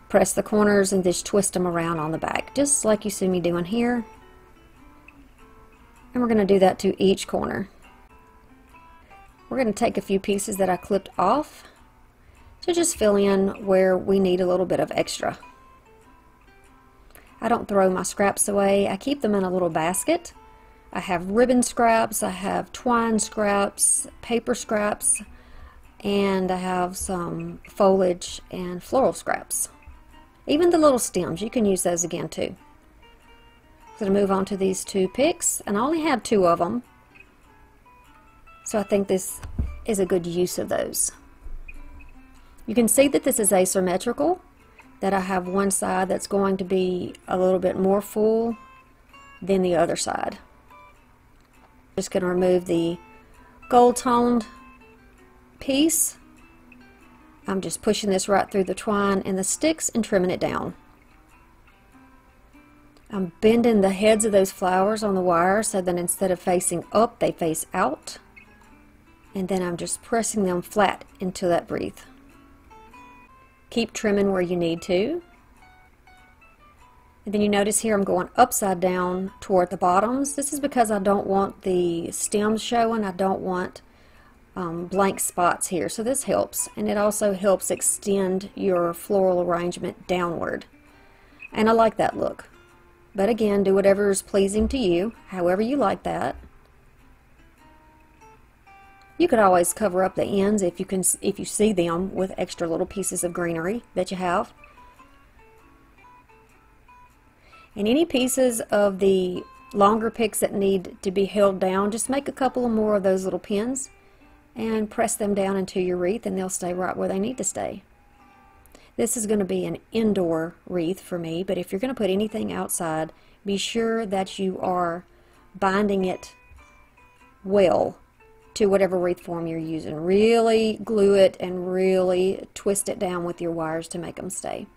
Press the corners and just twist them around on the back, just like you see me doing here. And we're going to do that to each corner. We're going to take a few pieces that I clipped off to just fill in where we need a little bit of extra. I don't throw my scraps away. I keep them in a little basket. I have ribbon scraps, I have twine scraps, paper scraps, and I have some foliage and floral scraps. Even the little stems, you can use those again too. I'm going to move on to these two picks, and I only have 2 of them, so I think this is a good use of those. You can see that this is asymmetrical, that I have one side that's going to be a little bit more full than the other side. Just going to remove the gold toned piece. I'm just pushing this right through the twine and the sticks and trimming it down. I'm bending the heads of those flowers on the wire so that instead of facing up, they face out. And then I'm just pressing them flat into that wreath. Keep trimming where you need to. And then you notice here I'm going upside down toward the bottoms. This is because I don't want the stems showing. I don't want blank spots here. So this helps. And it also helps extend your floral arrangement downward. And I like that look. But again, do whatever is pleasing to you, however you like that. You could always cover up the ends if you see them with extra little pieces of greenery that you have. And any pieces of the longer picks that need to be held down, just make a couple more of those little pins and press them down into your wreath, and they'll stay right where they need to stay. This is going to be an indoor wreath for me, but if you're going to put anything outside, be sure that you are binding it well to whatever wreath form you're using. Really glue it and really twist it down with your wires to make them stay.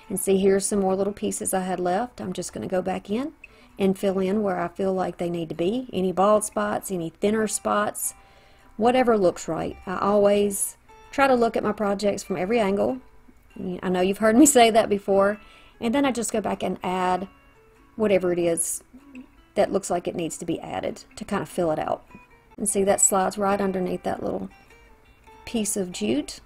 And see, here's some more little pieces I had left. I'm just going to go back in and fill in where I feel like they need to be. Any bald spots, any thinner spots, whatever looks right. I always try to look at my projects from every angle. I know you've heard me say that before. And then I just go back and add whatever it is that looks like it needs to be added to kind of fill it out. And see, that slides right underneath that little piece of jute.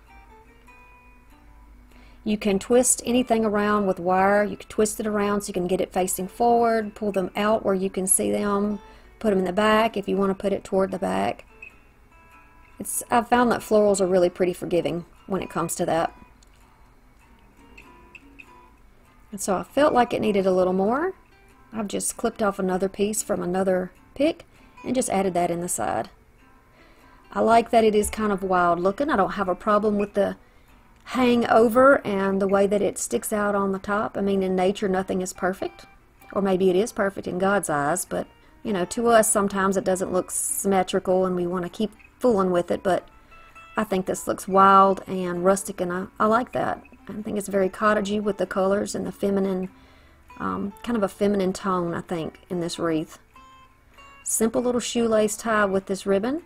You can twist anything around with wire. You can twist it around so you can get it facing forward, pull them out where you can see them, put them in the back if you want to put it toward the back. I've found that florals are really pretty forgiving when it comes to that. And so I felt like it needed a little more. I've just clipped off another piece from another pick and just added that in the side. I like that it is kind of wild looking. I don't have a problem with the hang over and the way that it sticks out on the top. I mean, in nature nothing is perfect, or maybe it is perfect in God's eyes, but you know, to us sometimes it doesn't look symmetrical and we want to keep fooling with it. But I think this looks wild and rustic, and I like that. I think it's very cottagey with the colors and the feminine, kind of a feminine tone, I think, in this wreath. Simple little shoelace tie with this ribbon,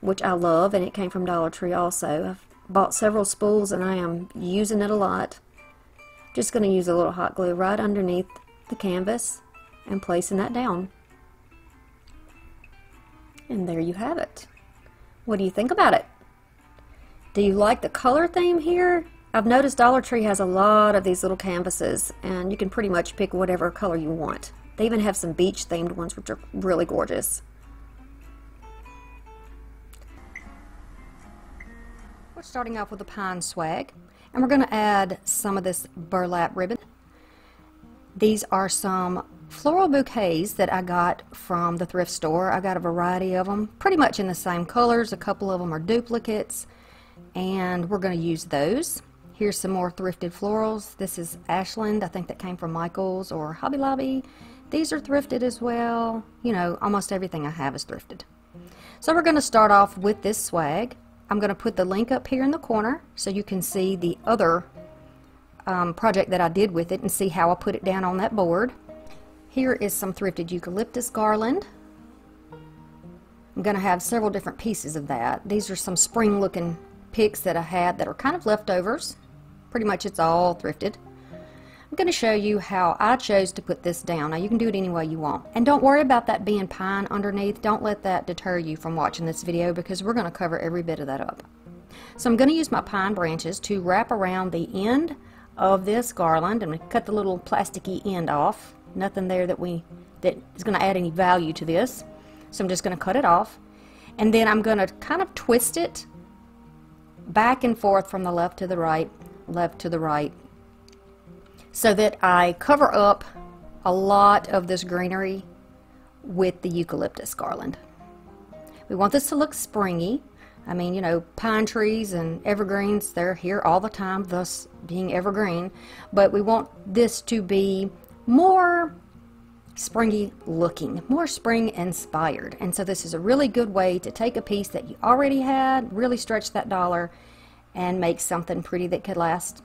which I love, and it came from Dollar Tree also. I've bought several spools and I am using it a lot. Just going to use a little hot glue right underneath the canvas and placing that down. And there you have it. What do you think about it? Do you like the color theme here? I've noticed Dollar Tree has a lot of these little canvases, and you can pretty much pick whatever color you want. They even have some beach themed ones which are really gorgeous. We're starting off with the pine swag, and we're going to add some of this burlap ribbon. These are some floral bouquets that I got from the thrift store. I got a variety of them, pretty much in the same colors. A couple of them are duplicates, and we're going to use those. Here's some more thrifted florals. This is Ashland. I think that came from Michael's or Hobby Lobby. These are thrifted as well. You know, almost everything I have is thrifted. So we're going to start off with this swag. I'm going to put the link up here in the corner so you can see the other project that I did with it and see how I put it down on that board. Here is some thrifted eucalyptus garland. I'm going to have several different pieces of that. These are some spring looking picks that I had that are kind of leftovers. Pretty much it's all thrifted. I'm going to show you how I chose to put this down. Now you can do it any way you want. And don't worry about that being pine underneath. Don't let that deter you from watching this video because we're going to cover every bit of that up. So I'm going to use my pine branches to wrap around the end of this garland. I'm going to cut the little plasticky end off. Nothing there that is going to add any value to this. So I'm just going to cut it off. And then I'm going to kind of twist it back and forth from the left to the right, so that I cover up a lot of this greenery with the eucalyptus garland. We want this to look springy. I mean, you know, pine trees and evergreens, they're here all the time, thus being evergreen. But we want this to be more springy looking, more spring inspired. And so this is a really good way to take a piece that you already had, really stretch that dollar, and make something pretty that could last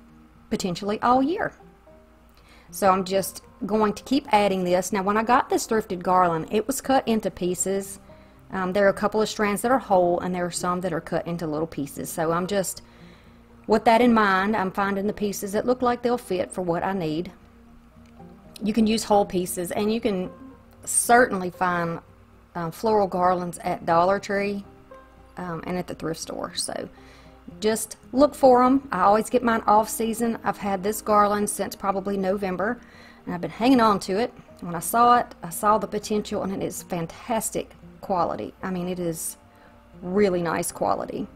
potentially all year. So I'm just going to keep adding this. Now when I got this thrifted garland, it was cut into pieces. There are a couple of strands that are whole, and there are some that are cut into little pieces. So I'm just, with that in mind, I'm finding the pieces that look like they'll fit for what I need. You can use whole pieces, and you can certainly find floral garlands at Dollar Tree and at the thrift store. So just look for them. I always get mine off season. I've had this garland since probably November, and I've been hanging on to it. When I saw it, I saw the potential, and it is fantastic quality. I mean, it is really nice quality.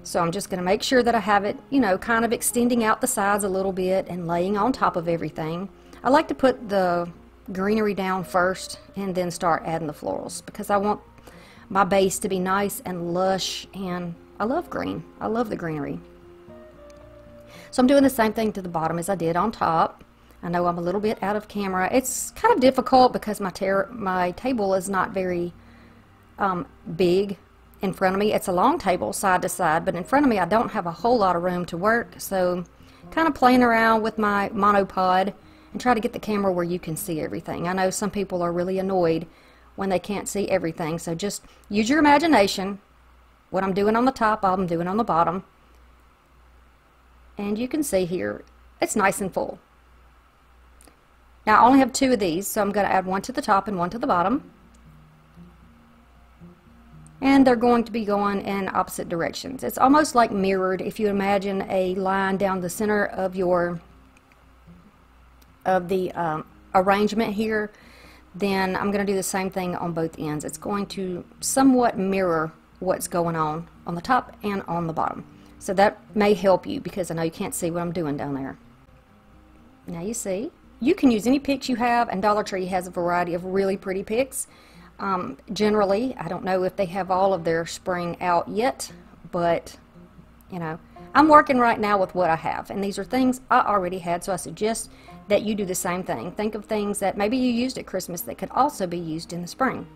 So I'm just going to make sure that I have it, you know, kind of extending out the sides a little bit and laying on top of everything. I like to put the greenery down first and then start adding the florals, because I want my base to be nice and lush, and I love green. I love the greenery. So I'm doing the same thing to the bottom as I did on top. I know I'm a little bit out of camera. It's kind of difficult because my table is not very big in front of me. It's a long table side to side, but in front of me I don't have a whole lot of room to work. So kind of playing around with my monopod and try to get the camera where you can see everything. I know some people are really annoyed when they can't see everything, so just use your imagination. What I'm doing on the top, I'm doing on the bottom. And you can see here, it's nice and full. Now I only have 2 of these, so I'm going to add one to the top and one to the bottom. And they're going to be going in opposite directions. It's almost like mirrored. If you imagine a line down the center of the arrangement here, then I'm going to do the same thing on both ends. It's going to somewhat mirror what's going on the top and on the bottom. So that may help you, because I know you can't see what I'm doing down there. Now you see. You can use any picks you have, and Dollar Tree has a variety of really pretty picks. Generally, I don't know if they have all of their spring out yet, but you know, I'm working right now with what I have, and these are things I already had, so I suggest that you do the same thing. Think of things that maybe you used at Christmas that could also be used in the spring.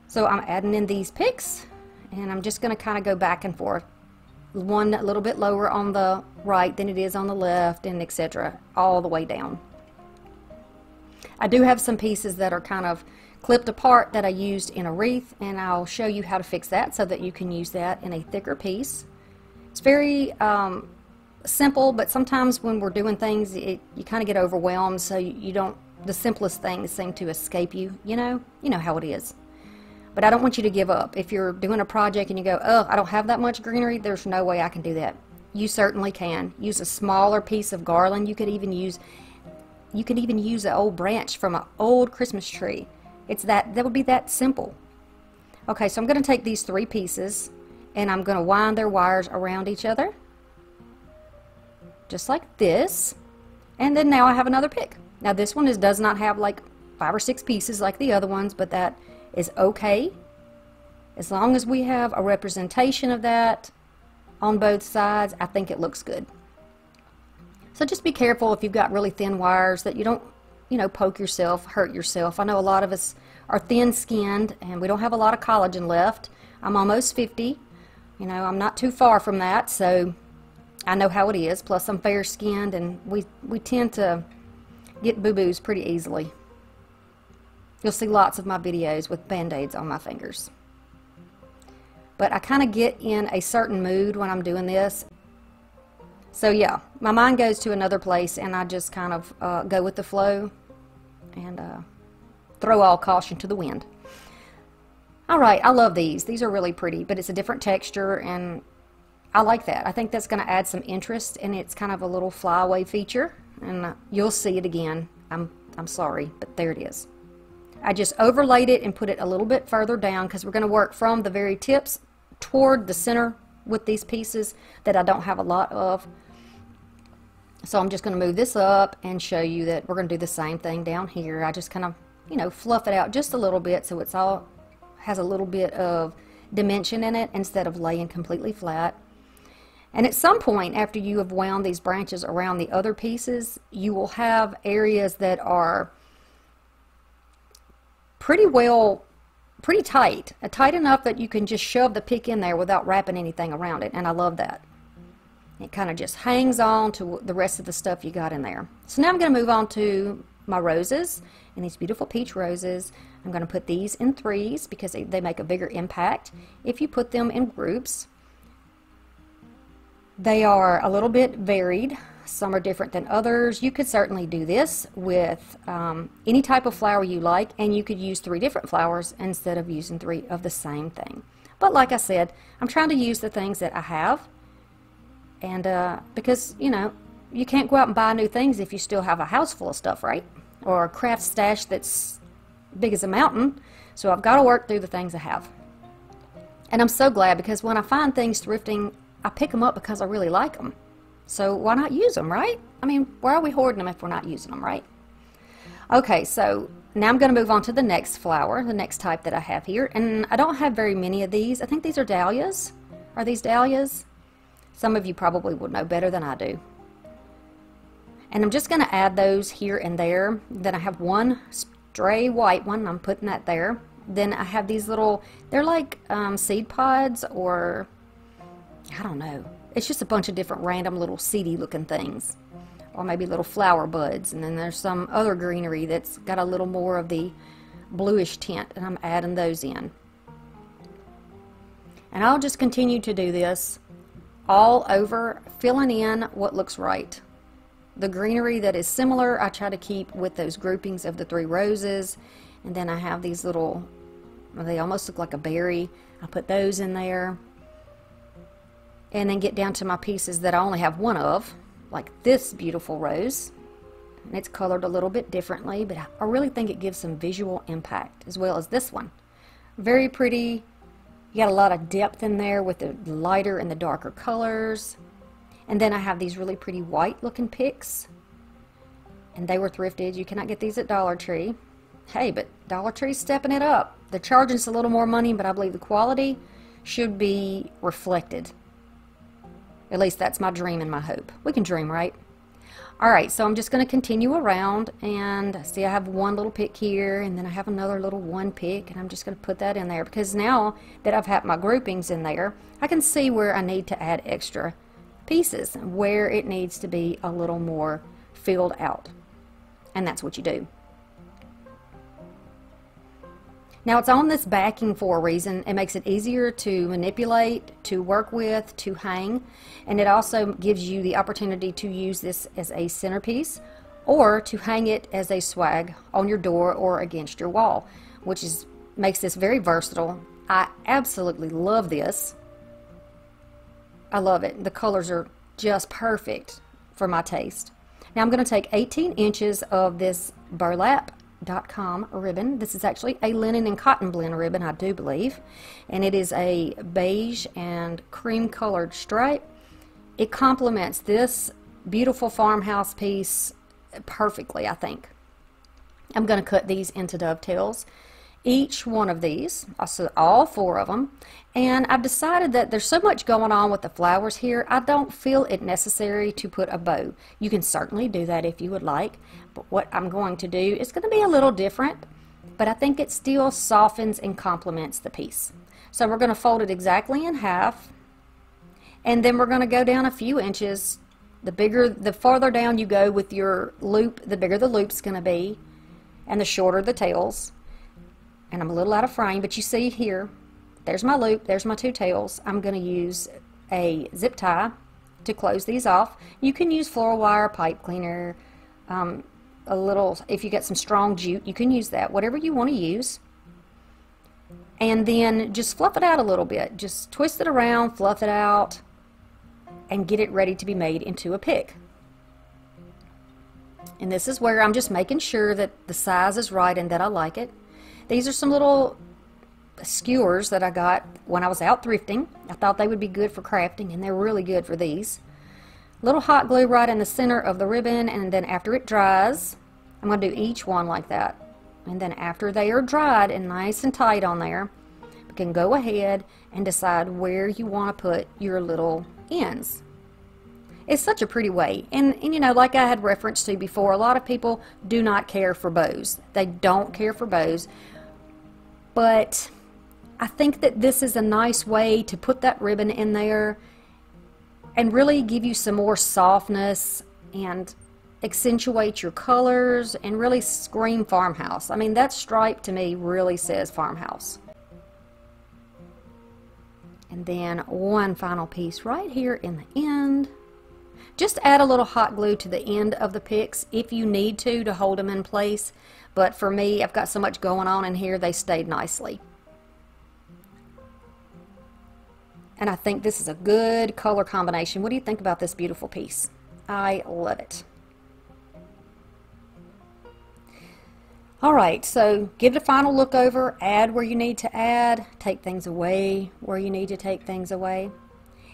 So I'm adding in these picks, and I'm just going to kind of go back and forth. One a little bit lower on the right than it is on the left, and etc., all the way down. I do have some pieces that are kind of clipped apart that I used in a wreath, and I'll show you how to fix that so that you can use that in a thicker piece. It's very simple, but sometimes when we're doing things, you kind of get overwhelmed, so you don't, the simplest things seem to escape you. You know how it is. But I don't want you to give up. If you're doing a project and you go, oh, I don't have that much greenery, there's no way I can do that. You certainly can. Use a smaller piece of garland. You could even use an old branch from an old Christmas tree. That would be that simple. Okay, so I'm going to take these 3 pieces, and I'm going to wind their wires around each other, just like this. And then now I have another pick. Now this one does not have like 5 or 6 pieces like the other ones, but that is okay, as long as we have a representation of that on both sides. I think it looks good. So just be careful if you've got really thin wires that you don't, poke yourself, hurt yourself. I know a lot of us are thin-skinned and we don't have a lot of collagen left. I'm almost 50. I'm not too far from that, so I know how it is. Plus I'm fair-skinned, and we tend to get boo-boos pretty easily. You'll see lots of my videos with band-aids on my fingers. But I kind of get in a certain mood when I'm doing this. So yeah, my mind goes to another place, and I just kind of go with the flow and throw all caution to the wind. Alright, I love these. These are really pretty, but it's a different texture, and I like that. I think that's going to add some interest, and it's kind of a little flyaway feature, and you'll see it again. I'm sorry, but there it is. I just overlaid it and put it a little bit further down, because we're going to work from the very tips toward the center with these pieces that I don't have a lot of. So I'm just going to move this up and show you that we're going to do the same thing down here. I just kind of, you know, fluff it out just a little bit so it's all has a little bit of dimension in it instead of laying completely flat. And at some point after you have wound these branches around the other pieces, you will have areas that are pretty tight, tight enough that you can just shove the pick in there without wrapping anything around it, and I love that. It kind of just hangs on to the rest of the stuff you got in there. So now I'm going to move on to my roses, and these beautiful peach roses. I'm going to put these in threes because they make a bigger impact. If you put them in groups, they are a little bit varied. Some are different than others. You could certainly do this with any type of flower you like, and you could use 3 different flowers instead of using 3 of the same thing. But like I said, I'm trying to use the things that I have, and because, you know, you can't go out and buy new things if you still have a house full of stuff, right? Or a craft stash that's big as a mountain. So I've got to work through the things I have. And I'm so glad, because when I find things thrifting, I pick them up because I really like them. So why not use them, right? I mean, why are we hoarding them if we're not using them, right? Okay, so now I'm going to move on to the next flower, the next type that I have here. And I don't have very many of these. I think these are dahlias. Are these dahlias? Some of you probably would know better than I do. And I'm just going to add those here and there. Then I have one stray white one. I'm putting that there. Then I have these little, they're like seed pods, or I don't know. It's just a bunch of different random little seedy looking things. Or maybe little flower buds. And then there's some other greenery that's got a little more of the bluish tint, and I'm adding those in. And I'll just continue to do this all over, filling in what looks right. The greenery that is similar, I try to keep with those groupings of the 3 roses. And then I have these little, they almost look like a berry. I put those in there. And then get down to my pieces that I only have one of, like this beautiful rose. And it's colored a little bit differently, but I really think it gives some visual impact, as well as this one. Very pretty. You got a lot of depth in there with the lighter and the darker colors. And then I have these really pretty white looking picks. And they were thrifted. You cannot get these at Dollar Tree. Hey, but Dollar Tree's stepping it up. They're charging us a little more money, but I believe the quality should be reflected. At least that's my dream and my hope. We can dream, right? Alright, so I'm just going to continue around, and see, I have one little pick here, and then I have another little one pick, and I'm just going to put that in there, because now that I've had my groupings in there, I can see where I need to add extra pieces, where it needs to be a little more filled out. And that's what you do. Now it's on this backing for a reason. It makes it easier to manipulate, to work with, to hang, and it also gives you the opportunity to use this as a centerpiece or to hang it as a swag on your door or against your wall, which makes this very versatile. I absolutely love this. I love it. The colors are just perfect for my taste. Now I'm going to take 18 inches of this burlap.com ribbon. This is actually a linen and cotton blend ribbon, I do believe, and it is a beige and cream colored stripe. It complements this beautiful farmhouse piece perfectly, I think. I'm going to cut these into dovetails, each one of these, also all 4 of them, and I've decided that there's so much going on with the flowers here, I don't feel it necessary to put a bow. You can certainly do that if you would like, but what I'm going to do is going to be a little different, but I think it still softens and complements the piece. So we're going to fold it exactly in half, and then we're going to go down a few inches. The farther down you go with your loop, the bigger the loop's going to be, and the shorter the tails. And I'm a little out of frame, but you see here, there's my loop, there's my 2 tails. I'm going to use a zip tie to close these off. You can use floral wire, pipe cleaner, a little, if you got some strong jute, you can use that, whatever you want to use. And then just fluff it out a little bit. Just twist it around, fluff it out, and get it ready to be made into a pick. And this is where I'm just making sure that the size is right and that I like it. These are some little skewers that I got when I was out thrifting. I thought they would be good for crafting, and they're really good for these. Little hot glue right in the center of the ribbon, and then after it dries, I'm going to do each one like that. And then after they are dried and nice and tight on there, you can go ahead and decide where you want to put your little ends. It's such a pretty way. And you know, like I had referenced to before, a lot of people do not care for bows. They don't care for bows. But I think that this is a nice way to put that ribbon in there and really give you some more softness and accentuate your colors and really scream farmhouse. I mean, that stripe to me really says farmhouse. And then one final piece right here in the end. Just add a little hot glue to the end of the picks if you need to hold them in place. But for me, I've got so much going on in here, they stayed nicely. And I think this is a good color combination. What do you think about this beautiful piece? I love it. Alright, so give it a final look over, add where you need to add, take things away where you need to take things away.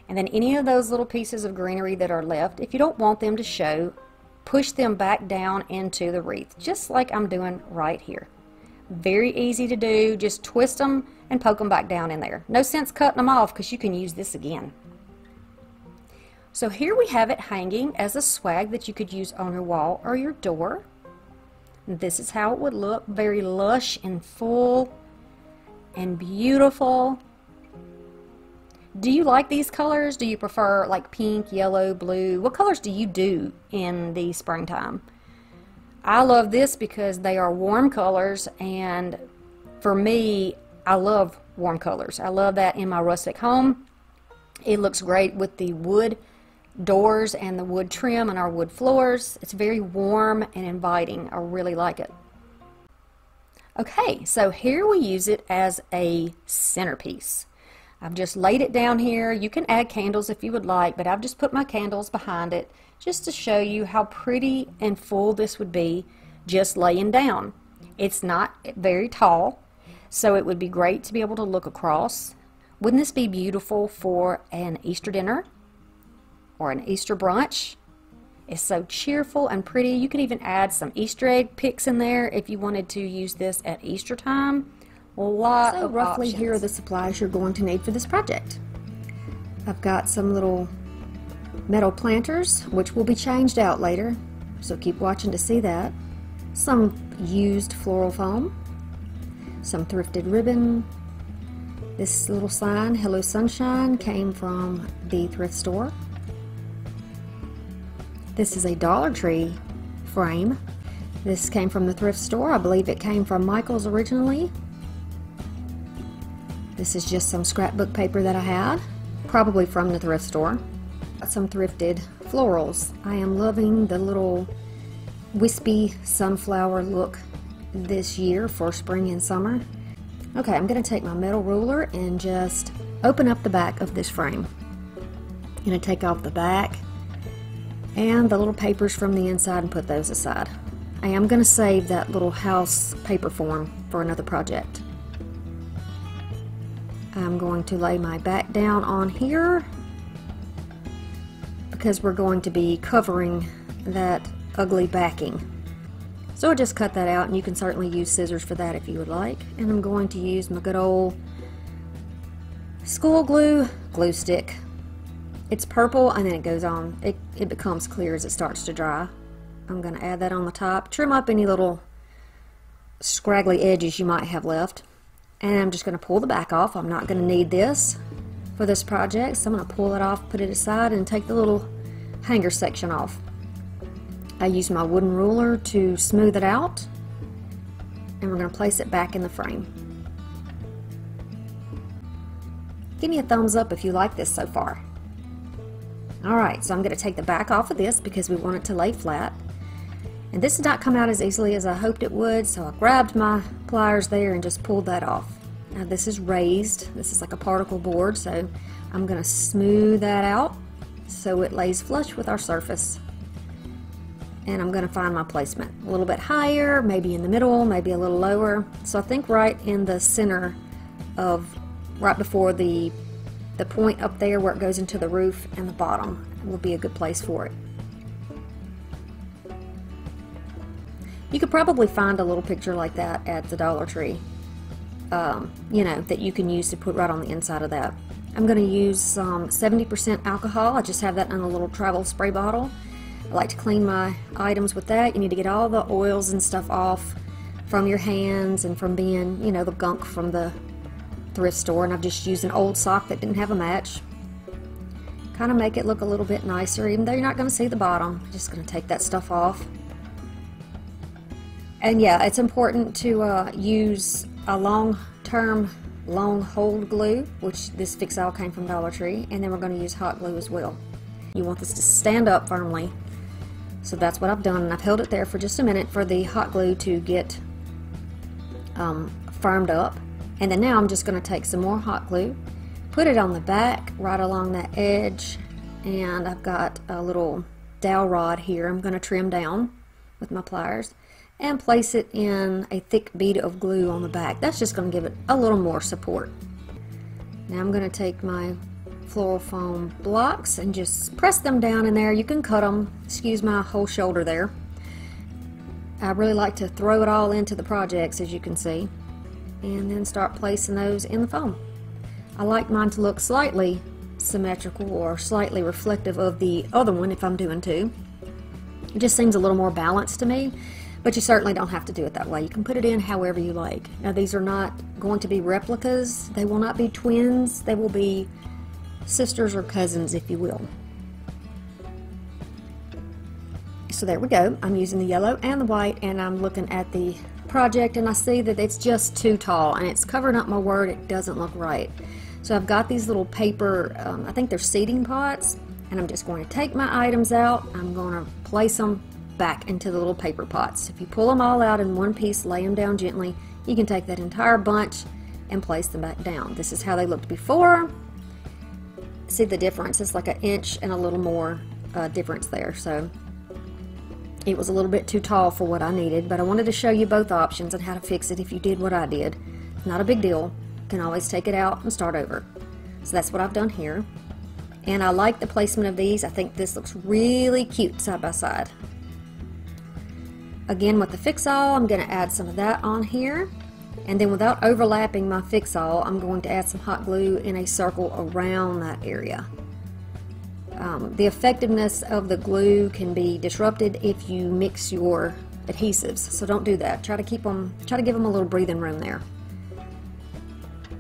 And then any of those little pieces of greenery that are left, if you don't want them to show, push them back down into the wreath, just like I'm doing right here. Very easy to do, just twist them and poke them back down in there. No sense cutting them off because you can use this again. So here we have it hanging as a swag that you could use on your wall or your door. This is how it would look, very lush and full and beautiful. Do you like these colors? Do you prefer like pink, yellow, blue? What colors do you do in the springtime? I love this because they are warm colors, and for me, I love warm colors. I love that in my rustic home. It looks great with the wood doors and the wood trim and our wood floors. It's very warm and inviting. I really like it. Okay, so here we use it as a centerpiece. I've just laid it down here. You can add candles if you would like, but I've just put my candles behind it just to show you how pretty and full this would be just laying down. It's not very tall, so it would be great to be able to look across. Wouldn't this be beautiful for an Easter dinner or an Easter brunch? It's so cheerful and pretty. You could even add some Easter egg picks in there if you wanted to use this at Easter time. A lot of roughly options. Here are the supplies you're going to need for this project. I've got some little metal planters, which will be changed out later, so keep watching to see that. Some used floral foam, some thrifted ribbon. This little sign, Hello Sunshine, came from the thrift store. This is a Dollar Tree frame. This came from the thrift store. I believe it came from Michael's originally. This is just some scrapbook paper that I had, probably from the thrift store. Got some thrifted florals. I am loving the little wispy sunflower look this year for spring and summer. Okay, I'm going to take my metal ruler and just open up the back of this frame. I'm going to take off the back and the little papers from the inside and put those aside. I am going to save that little house paper form for another project. I'm going to lay my back down on here because we're going to be covering that ugly backing. So I just cut that out, and you can certainly use scissors for that if you would like. And I'm going to use my good old school glue stick. It's purple and then it goes on. It becomes clear as it starts to dry. I'm going to add that on the top. Trim up any little scraggly edges you might have left. And I'm just going to pull the back off. I'm not going to need this for this project, so I'm going to pull it off, put it aside, and take the little hanger section off. I use my wooden ruler to smooth it out, and we're going to place it back in the frame. Give me a thumbs up if you like this so far. Alright, so I'm going to take the back off of this because we want it to lay flat. And this did not come out as easily as I hoped it would, so I grabbed my pliers there and just pulled that off. Now this is raised. This is like a particle board, so I'm going to smooth that out so it lays flush with our surface. And I'm going to find my placement. A little bit higher, maybe in the middle, maybe a little lower. So I think right in the center of right before the point up there where it goes into the roof, and the bottom will be a good place for it. You could probably find a little picture like that at the Dollar Tree, you know, that you can use to put right on the inside of that. I'm going to use some 70% alcohol. I just have that in a little travel spray bottle. I like to clean my items with that. You need to get all the oils and stuff off from your hands and from being, you know, the gunk from the thrift store. And I've just used an old sock that didn't have a match. Kind of make it look a little bit nicer, even though you're not going to see the bottom. I'm just going to take that stuff off. And yeah, it's important to use a long-term long hold glue, which this fix-all came from Dollar Tree, and then we're going to use hot glue as well. You want this to stand up firmly, so that's what I've done, and I've held it there for just a minute for the hot glue to get firmed up. And then now I'm just going to take some more hot glue, put it on the back right along that edge, and I've got a little dowel rod here I'm going to trim down with my pliers and place it in a thick bead of glue on the back. That's just going to give it a little more support. Now I'm going to take my floral foam blocks and just press them down in there. You can cut them. Excuse my whole shoulder there. I really like to throw it all into the projects, as you can see, and then start placing those in the foam. I like mine to look slightly symmetrical or slightly reflective of the other one if I'm doing two. It just seems a little more balanced to me. But you certainly don't have to do it that way. You can put it in however you like. Now these are not going to be replicas. They will not be twins. They will be sisters or cousins, if you will. So there we go. I'm using the yellow and the white, and I'm looking at the project, and I see that it's just too tall and it's covering up my word. It doesn't look right. So I've got these little paper, I think they're seeding pots, and I'm just going to take my items out. I'm going to place them back into the little paper pots. If you pull them all out in one piece, lay them down gently, you can take that entire bunch and place them back down. This is how they looked before. See the difference? It's like an inch and a little more difference there. So it was a little bit too tall for what I needed, but I wanted to show you both options and how to fix it if you did what I did. It's not a big deal. You can always take it out and start over. So that's what I've done here. And I like the placement of these. I think this looks really cute side by side. Again, with the fix-all, I'm going to add some of that on here, and then without overlapping my fix-all, I'm going to add some hot glue in a circle around that area. The effectiveness of the glue can be disrupted if you mix your adhesives, so don't do that. Try to give them a little breathing room there.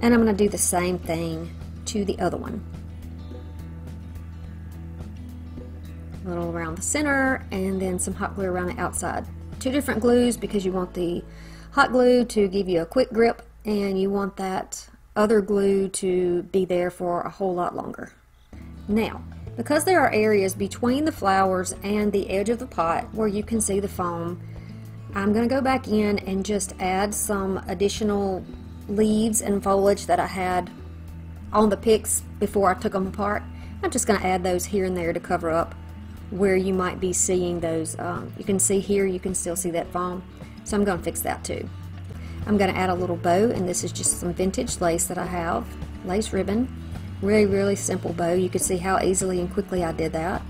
And I'm going to do the same thing to the other one. A little around the center, and then some hot glue around the outside. Two different glues because you want the hot glue to give you a quick grip, and you want that other glue to be there for a whole lot longer. Now, because there are areas between the flowers and the edge of the pot where you can see the foam, I'm going to go back in and just add some additional leaves and foliage that I had on the picks before I took them apart. I'm just going to add those here and there to cover up where you might be seeing those. You can see here, you can still see that foam, so I'm going to fix that too. I'm going to add a little bow, and this is just some vintage lace that I have, lace ribbon. Really simple bow. You can see how easily and quickly I did that.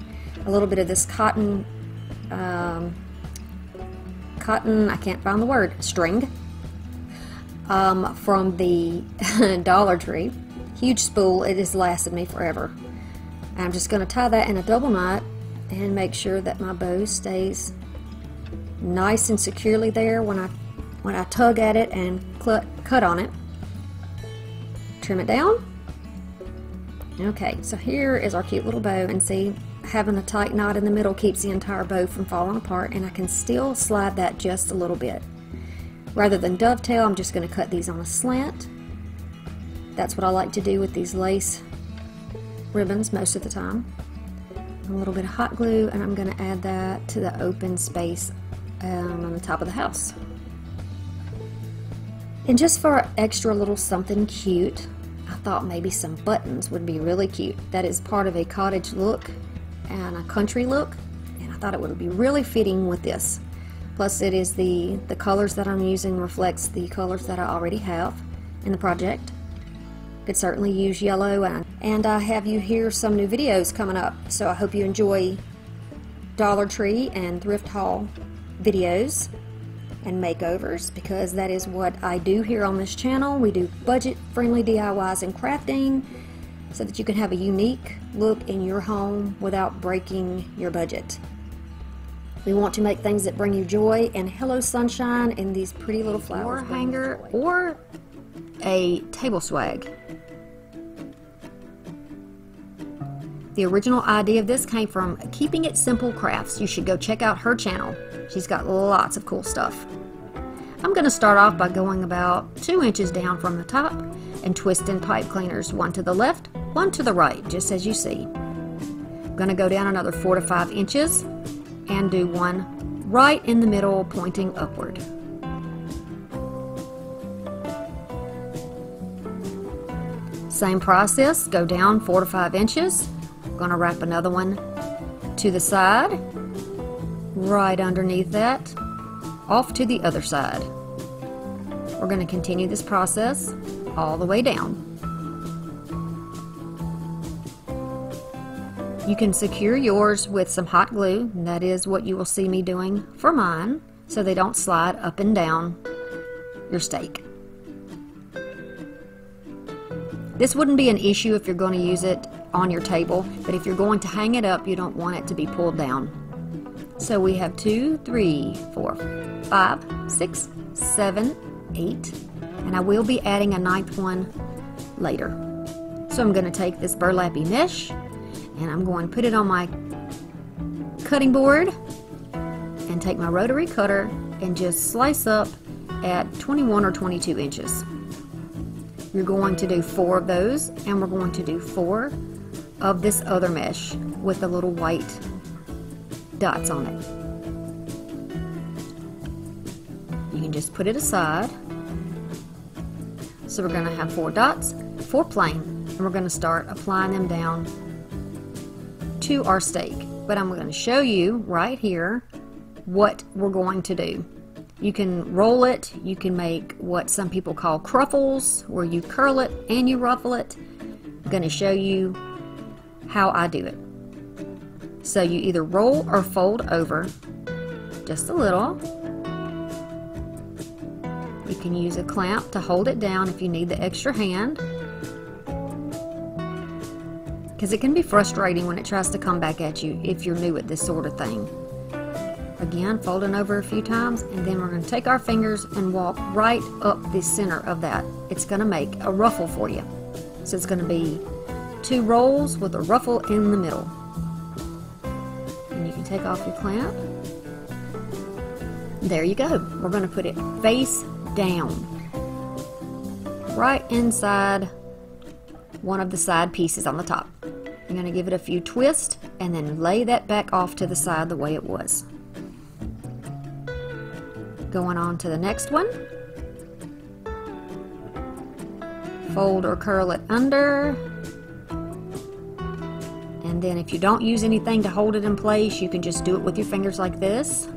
A little bit of this cotton, I can't find the word, string, from the Dollar Tree. Huge spool. It has lasted me forever. I'm just going to tie that in a double knot and make sure that my bow stays nice and securely there when I tug at it and cut on it. Trim it down. Okay, so here is our cute little bow, and see, having a tight knot in the middle keeps the entire bow from falling apart, and I can still slide that just a little bit. Rather than dovetail, I'm just going to cut these on a slant. That's what I like to do with these lace ribbons most of the time. A little bit of hot glue, and I'm going to add that to the open space on the top of the house. And just for an extra little something cute, I thought maybe some buttons would be really cute. That is part of a cottage look and a country look, and I thought it would be really fitting with this. Plus it is the colors that I'm using reflects the colors that I already have in the project. Could certainly use yellow, and I have you here some new videos coming up, so I hope you enjoy Dollar Tree and thrift haul videos and makeovers, because that is what I do here on this channel. We do budget-friendly DIYs and crafting so that you can have a unique look in your home without breaking your budget. We want to make things that bring you joy, and hello sunshine in these pretty little flowers. Or hanger or a table swag. The original idea of this came from Keeping It Simple Crafts. You should go check out her channel. She's got lots of cool stuff. I'm going to start off by going about 2 inches down from the top and twisting pipe cleaners, one to the left, one to the right, just as you see. I'm going to go down another 4 to 5 inches and do one right in the middle, pointing upward. Same process, go down 4 to 5 inches. I'm going to wrap another one to the side, right underneath that, off to the other side. We're going to continue this process all the way down. You can secure yours with some hot glue, and that is what you will see me doing for mine, so they don't slide up and down your stake. This wouldn't be an issue if you're going to use it on your table, but if you're going to hang it up, you don't want it to be pulled down. So we have 2, 3, 4, 5, 6, 7, 8, and I will be adding a 9th one later. So I'm going to take this burlappy mesh and I'm going to put it on my cutting board and take my rotary cutter and just slice up at 21 or 22 inches. You're going to do 4 of those, and we're going to do 4 of this other mesh with the little white dots on it. You can just put it aside. So we're going to have 4 dots, 4 plain, and we're going to start applying them down to our stake. But I'm going to show you right here what we're going to do. You can roll it, you can make what some people call cruffles, where you curl it and you ruffle it. I'm going to show you how I do it. So you either roll or fold over just a little. You can use a clamp to hold it down if you need the extra hand, because it can be frustrating when it tries to come back at you if you're new at this sort of thing. Again, folding over a few times, and then we're going to take our fingers and walk right up the center of that. It's going to make a ruffle for you. So it's going to be 2 rolls with a ruffle in the middle. And you can take off your clamp. There you go. We're going to put it face down, right inside one of the side pieces on the top. You're going to give it a few twists and then lay that back off to the side the way it was. Going on to the next one. Fold or curl it under. And then if you don't use anything to hold it in place, you can just do it with your fingers like this.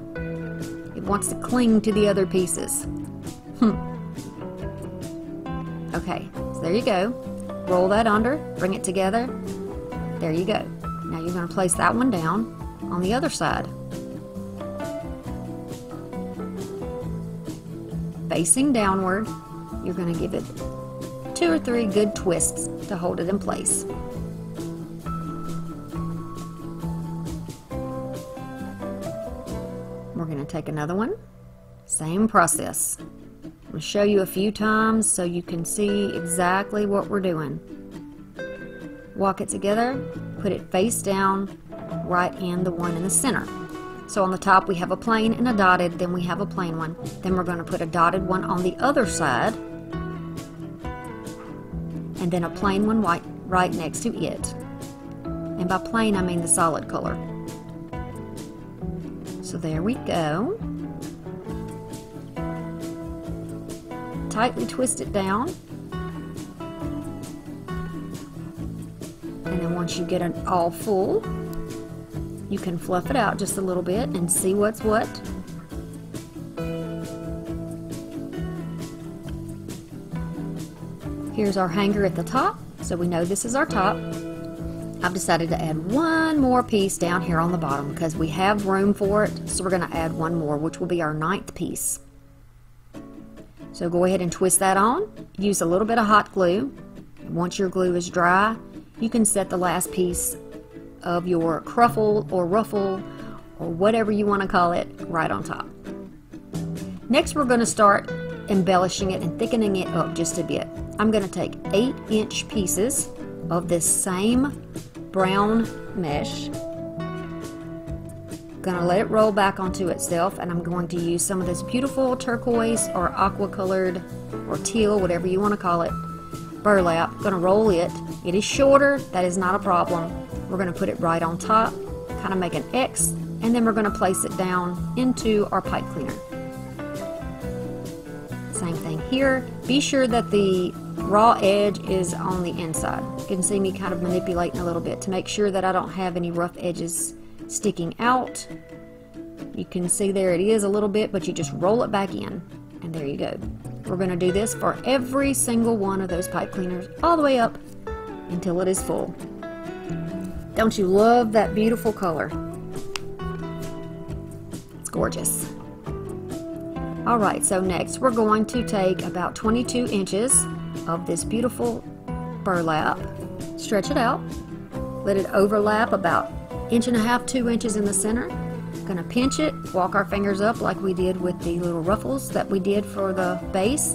It wants to cling to the other pieces. Okay, so there you go. Roll that under, bring it together. There you go. Now you're going to place that one down on the other side. Facing downward, you're going to give it 2 or 3 good twists to hold it in place. We're going to take another one. Same process. I'm going to show you a few times so you can see exactly what we're doing. Walk it together, put it face down, right in the one in the center. So on the top we have a plain and a dotted, then we have a plain one. Then we're going to put a dotted one on the other side, and then a plain one right next to it. And by plain I mean the solid color. So there we go. Tightly twist it down. And then once you get it all full, you can fluff it out just a little bit and see what's what. Here's our hanger at the top, so we know this is our top. I've decided to add one more piece down here on the bottom because we have room for it, so we're going to add one more, which will be our 9th piece. So go ahead and twist that on. Use a little bit of hot glue. Once your glue is dry, you can set the last piece of your cruffle or ruffle or whatever you want to call it right on top. Next, we're going to start embellishing it and thickening it up just a bit. I'm going to take 8-inch pieces of this same brown mesh. Going to let it roll back onto itself, and I'm going to use some of this beautiful turquoise or aqua colored or teal, whatever you want to call it, burlap. Going to roll it. It is shorter, that is not a problem. We're going to put it right on top, kind of make an X, and then we're going to place it down into our pipe cleaner. Same thing here. Be sure that the raw edge is on the inside. You can see me kind of manipulating a little bit to make sure that I don't have any rough edges sticking out. You can see there it is a little bit, but you just roll it back in, and there you go. We're going to do this for every single one of those pipe cleaners all the way up until it is full. Don't you love that beautiful color? It's gorgeous. Alright, so next we're going to take about 22 inches of this beautiful burlap, stretch it out, let it overlap about 1.5 to 2 inches in the center. Gonna pinch it, walk our fingers up like we did with the little ruffles that we did for the base,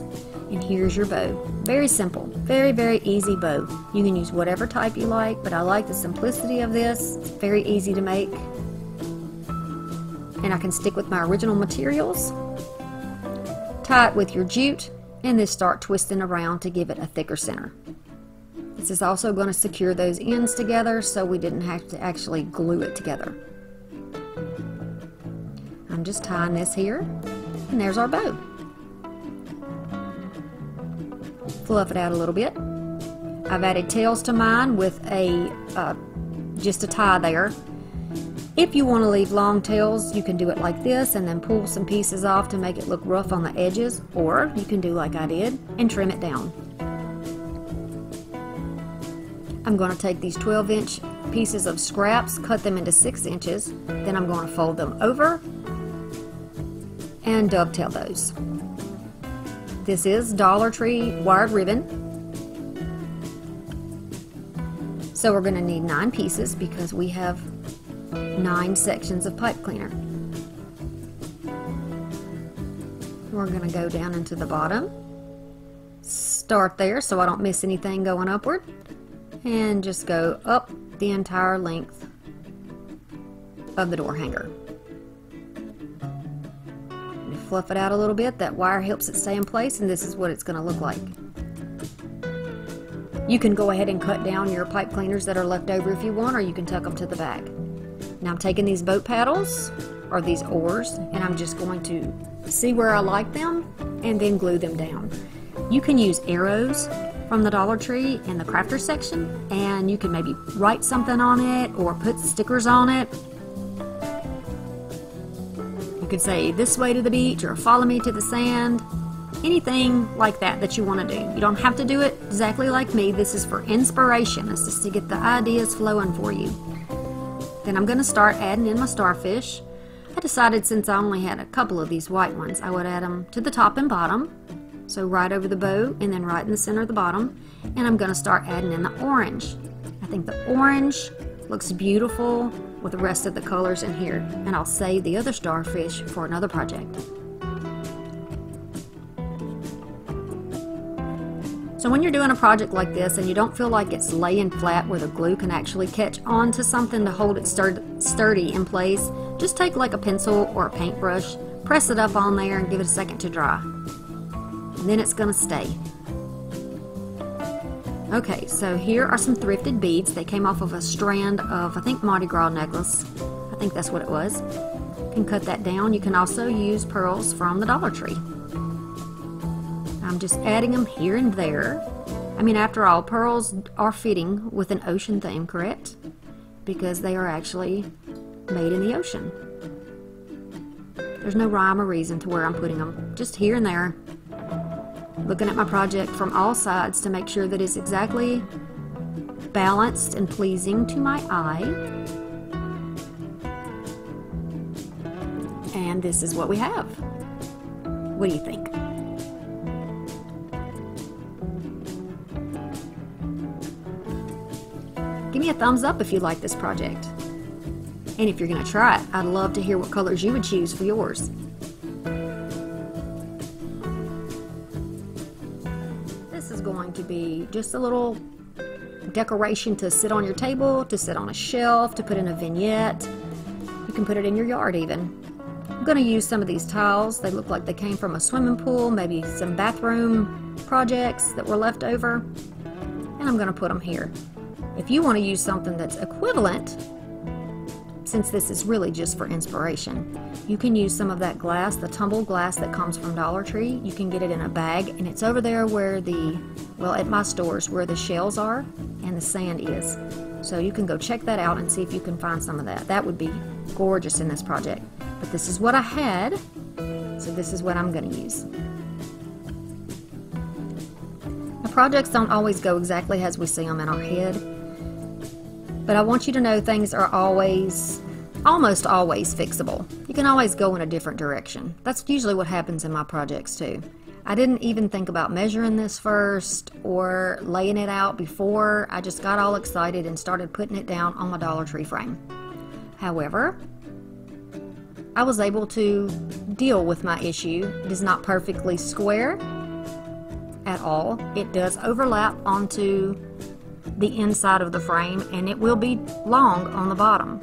and here's your bow. Very simple, very, very easy bow. You can use whatever type you like, but I like the simplicity of this. It's very easy to make, and I can stick with my original materials. Tie it with your jute, and then start twisting around to give it a thicker center. This is also going to secure those ends together so we didn't have to actually glue it together. I'm just tying this here, and there's our bow. Fluff it out a little bit. I've added tails to mine with just a tie there. If you want to leave long tails, you can do it like this and then pull some pieces off to make it look rough on the edges, or you can do like I did and trim it down. I'm going to take these 12-inch pieces of scraps, cut them into 6 inches, then I'm going to fold them over and dovetail those. This is Dollar Tree wired ribbon. So we're going to need 9 pieces because we have 9 sections of pipe cleaner. We're going to go down into the bottom, start there so I don't miss anything going upward, and just go up the entire length of the door hanger. You fluff it out a little bit. That wire helps it stay in place, and this is what it's going to look like. You can go ahead and cut down your pipe cleaners that are left over if you want, or you can tuck them to the back. Now I'm taking these boat paddles, or these oars, and I'm just going to see where I like them and then glue them down. You can use arrows from the Dollar Tree in the crafter section, and you can maybe write something on it or put stickers on it. You could say this way to the beach or follow me to the sand. Anything like that that you want to do. You don't have to do it exactly like me. This is for inspiration. It's just to get the ideas flowing for you. Then I'm going to start adding in my starfish. I decided since I only had a couple of these white ones, I would add them to the top and bottom. So right over the bow and then right in the center of the bottom. And I'm going to start adding in the orange. I think the orange looks beautiful with the rest of the colors in here. And I'll save the other starfish for another project. So when you're doing a project like this and you don't feel like it's laying flat where the glue can actually catch on to something to hold it sturdy in place, just take like a pencil or a paintbrush, press it up on there and give it a second to dry. And then it's going to stay. Okay, so here are some thrifted beads. They came off of a strand of, I think, Mardi Gras necklace. I think that's what it was. You can cut that down. You can also use pearls from the Dollar Tree. I'm just adding them here and there. I mean, after all, pearls are fitting with an ocean theme, correct? Because they are actually made in the ocean. There's no rhyme or reason to where I'm putting them, just here and there. looking at my project from all sides to make sure that it's exactly balanced and pleasing to my eye. And this is what we have. What do you think? Give me a thumbs up if you like this project. And if you're going to try it, I'd love to hear what colors you would choose for yours. This is going to be just a little decoration to sit on your table, to sit on a shelf, to put in a vignette. You can put it in your yard even. I'm going to use some of these tiles. They look like they came from a swimming pool, maybe some bathroom projects that were left over. And I'm going to put them here. If you want to use something that's equivalent, since this is really just for inspiration, you can use some of that glass, the tumbled glass that comes from Dollar Tree. You can get it in a bag, and it's over there where at my stores, where the shells are and the sand is. So you can go check that out and see if you can find some of that. That would be gorgeous in this project. But this is what I had, so this is what I'm going to use. Now, projects don't always go exactly as we see them in our head. But I want you to know things are almost always fixable. You can always go in a different direction. That's usually what happens in my projects too. I didn't even think about measuring this first or laying it out before. I just got all excited and started putting it down on my Dollar Tree frame. However, I was able to deal with my issue. It is not perfectly square at all. It does overlap onto the inside of the frame, and it will be long on the bottom,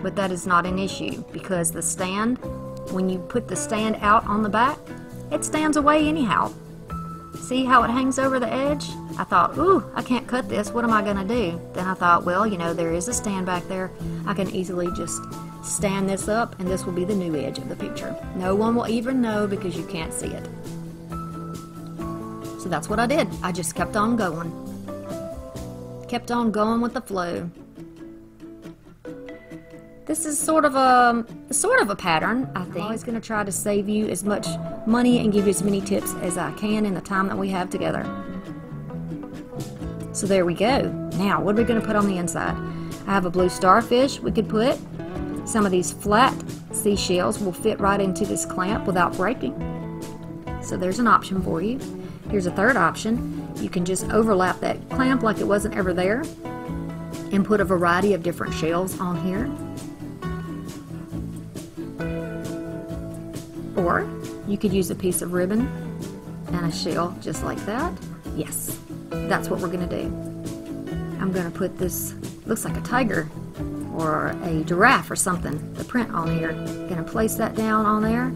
but that is not an issue because the stand, when you put the stand out on the back, it stands away anyhow. See how it hangs over the edge? I thought, ooh, I can't cut this, what am I gonna do? Then I thought, well, you know, there is a stand back there. I can easily just stand this up and this will be the new edge of the picture. No one will even know because you can't see it. So that's what I did. I just kept on going. Kept on going with the flow. This is sort of a pattern, I think. I'm always going to try to save you as much money and give you as many tips as I can in the time that we have together. So there we go. Now, what are we going to put on the inside? I have a blue starfish we could put. Some of these flat seashells will fit right into this clamp without breaking. So there's an option for you. Here's a third option. You can just overlap that clamp like it wasn't ever there and put a variety of different shells on here. Or you could use a piece of ribbon and a shell just like that. Yes, that's what we're going to do. I'm going to put this, looks like a tiger or a giraffe or something, the print on here. Going to place that down on there.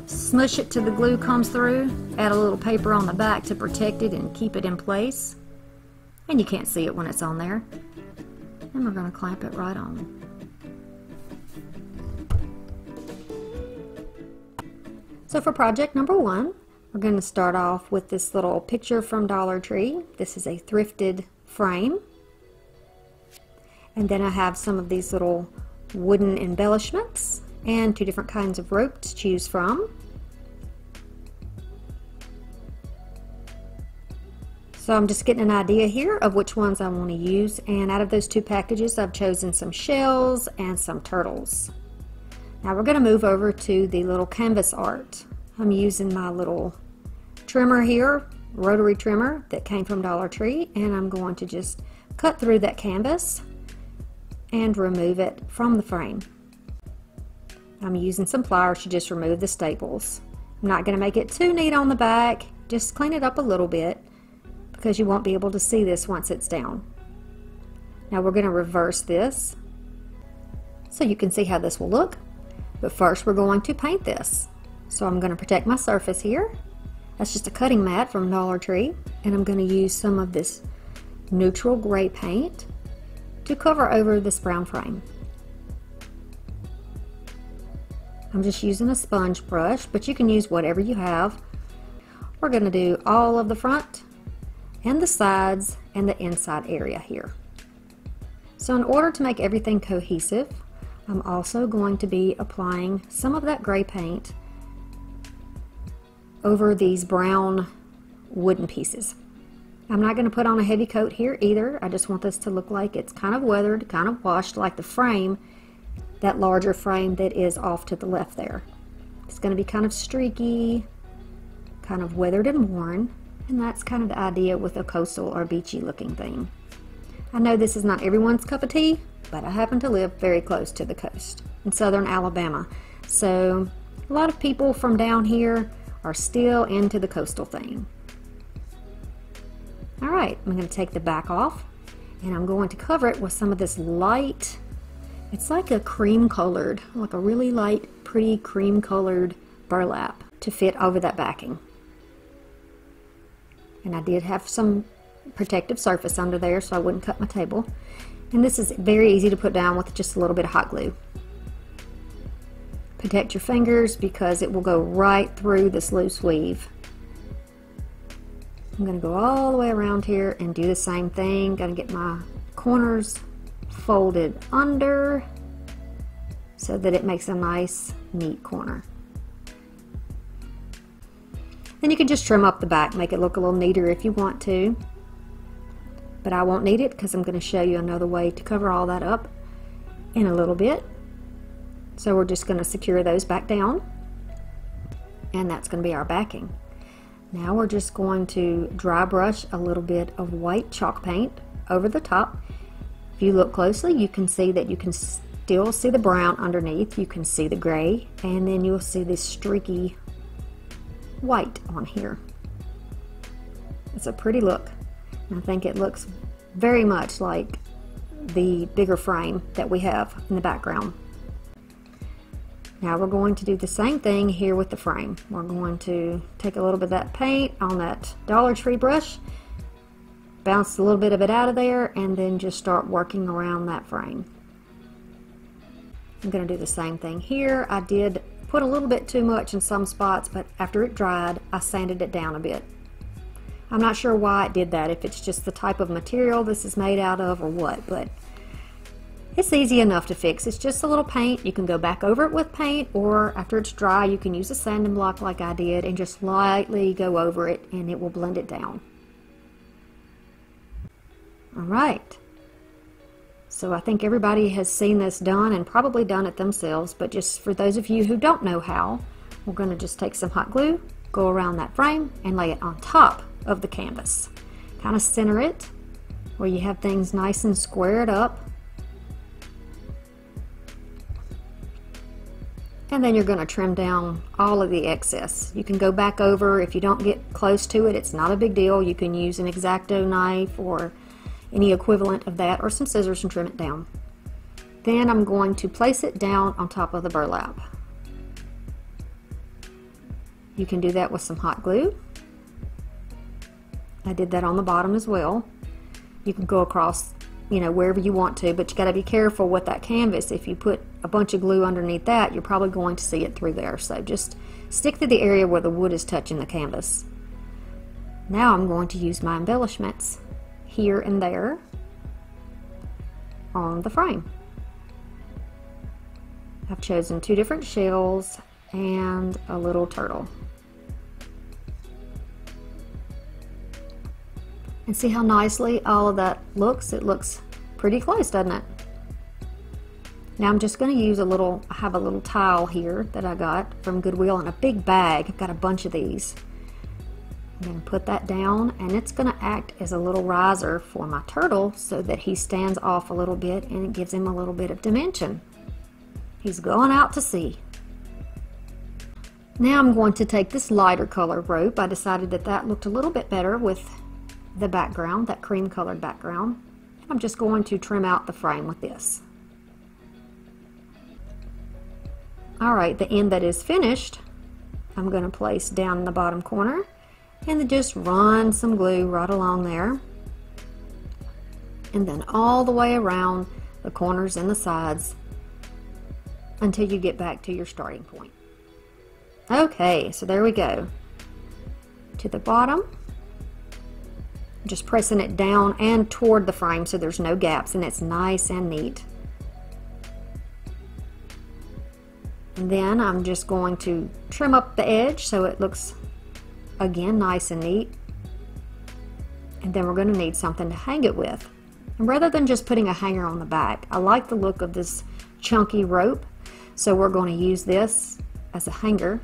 Smush it till the glue comes through, add a little paper on the back to protect it and keep it in place. And you can't see it when it's on there. And we're going to clamp it right on. So for project number 1, we're going to start off with this little picture from Dollar Tree. This is a thrifted frame. And then I have some of these little wooden embellishments and 2 different kinds of rope to choose from. So I'm just getting an idea here of which ones I want to use, and out of those 2 packages I've chosen some shells and some turtles. Now we're going to move over to the little canvas art. I'm using my little trimmer here, rotary trimmer that came from Dollar Tree, and I'm going to just cut through that canvas and remove it from the frame. I'm using some pliers to just remove the staples. I'm not going to make it too neat on the back, just clean it up a little bit because you won't be able to see this once it's down. Now we're going to reverse this so you can see how this will look. But first we're going to paint this. So I'm going to protect my surface here. That's just a cutting mat from Dollar Tree, and I'm going to use some of this neutral gray paint to cover over this brown frame. I'm just using a sponge brush, but you can use whatever you have. We're going to do all of the front and the sides and the inside area here. So in order to make everything cohesive, I'm also going to be applying some of that gray paint over these brown wooden pieces. I'm not going to put on a heavy coat here either. I just want this to look like it's kind of weathered, kind of washed, like the frame, that larger frame that is off to the left there. It's going to be kind of streaky, kind of weathered and worn, and that's kind of the idea with a coastal or beachy looking thing. I know this is not everyone's cup of tea, but I happen to live very close to the coast in southern Alabama. So a lot of people from down here are still into the coastal thing. All right, I'm going to take the back off and I'm going to cover it with some of this light, it's like a cream colored, like a really light, pretty cream colored burlap to fit over that backing. And I did have some protective surface under there so I wouldn't cut my table. And this is very easy to put down with just a little bit of hot glue. Protect your fingers because it will go right through this loose weave. I'm going to go all the way around here and do the same thing. Going to get my corners folded under so that it makes a nice, neat corner. Then you can just trim up the back, make it look a little neater if you want to. But I won't need it because I'm going to show you another way to cover all that up in a little bit. So we're just going to secure those back down. And that's going to be our backing. Now we're just going to dry brush a little bit of white chalk paint over the top. If you look closely, you can see that you can still see the brown underneath. You can see the gray, and then you'll see this streaky white on here. It's a pretty look. And I think it looks very much like the bigger frame that we have in the background. Now we're going to do the same thing here with the frame. We're going to take a little bit of that paint on that Dollar Tree brush, bounce a little bit of it out of there, and then just start working around that frame. I'm going to do the same thing here. I did put a little bit too much in some spots, but after it dried, I sanded it down a bit. I'm not sure why it did that, if it's just the type of material this is made out of or what, but it's easy enough to fix. It's just a little paint. You can go back over it with paint, or after it's dry, you can use a sanding block like I did and just lightly go over it and it will blend it down. All right. So I think everybody has seen this done and probably done it themselves, but just for those of you who don't know how, we're going to just take some hot glue, go around that frame, and lay it on top of the canvas. Kind of center it where you have things nice and squared up. And then you're going to trim down all of the excess. You can go back over. If you don't get close to it, it's not a big deal. You can use an X-Acto knife or any equivalent of that, or some scissors, and trim it down. Then I'm going to place it down on top of the burlap. You can do that with some hot glue. I did that on the bottom as well. You can go across, you know, wherever you want to, but you got to be careful with that canvas. If you put a bunch of glue underneath that, you're probably going to see it through there. So just stick to the area where the wood is touching the canvas. Now I'm going to use my embellishments here and there on the frame. I've chosen 2 different shells and a little turtle. And see how nicely all of that looks? It looks pretty close, doesn't it? Now I'm just going to use I have a little tile here that I got from Goodwill in a big bag. I've got a bunch of these. I'm going to put that down, and it's going to act as a little riser for my turtle so that he stands off a little bit and it gives him a little bit of dimension. He's going out to sea. Now I'm going to take this lighter color rope. I decided that that looked a little bit better with the background, that cream colored background. I'm just going to trim out the frame with this. Alright, the end that is finished, I'm going to place down in the bottom corner and then just run some glue right along there, and then all the way around the corners and the sides until you get back to your starting point. Okay, so there we go. To the bottom, just pressing it down and toward the frame so there's no gaps and it's nice and neat. And then I'm just going to trim up the edge so it looks again, nice and neat. And then we're going to need something to hang it with. And rather than just putting a hanger on the back, I like the look of this chunky rope, so we're going to use this as a hanger.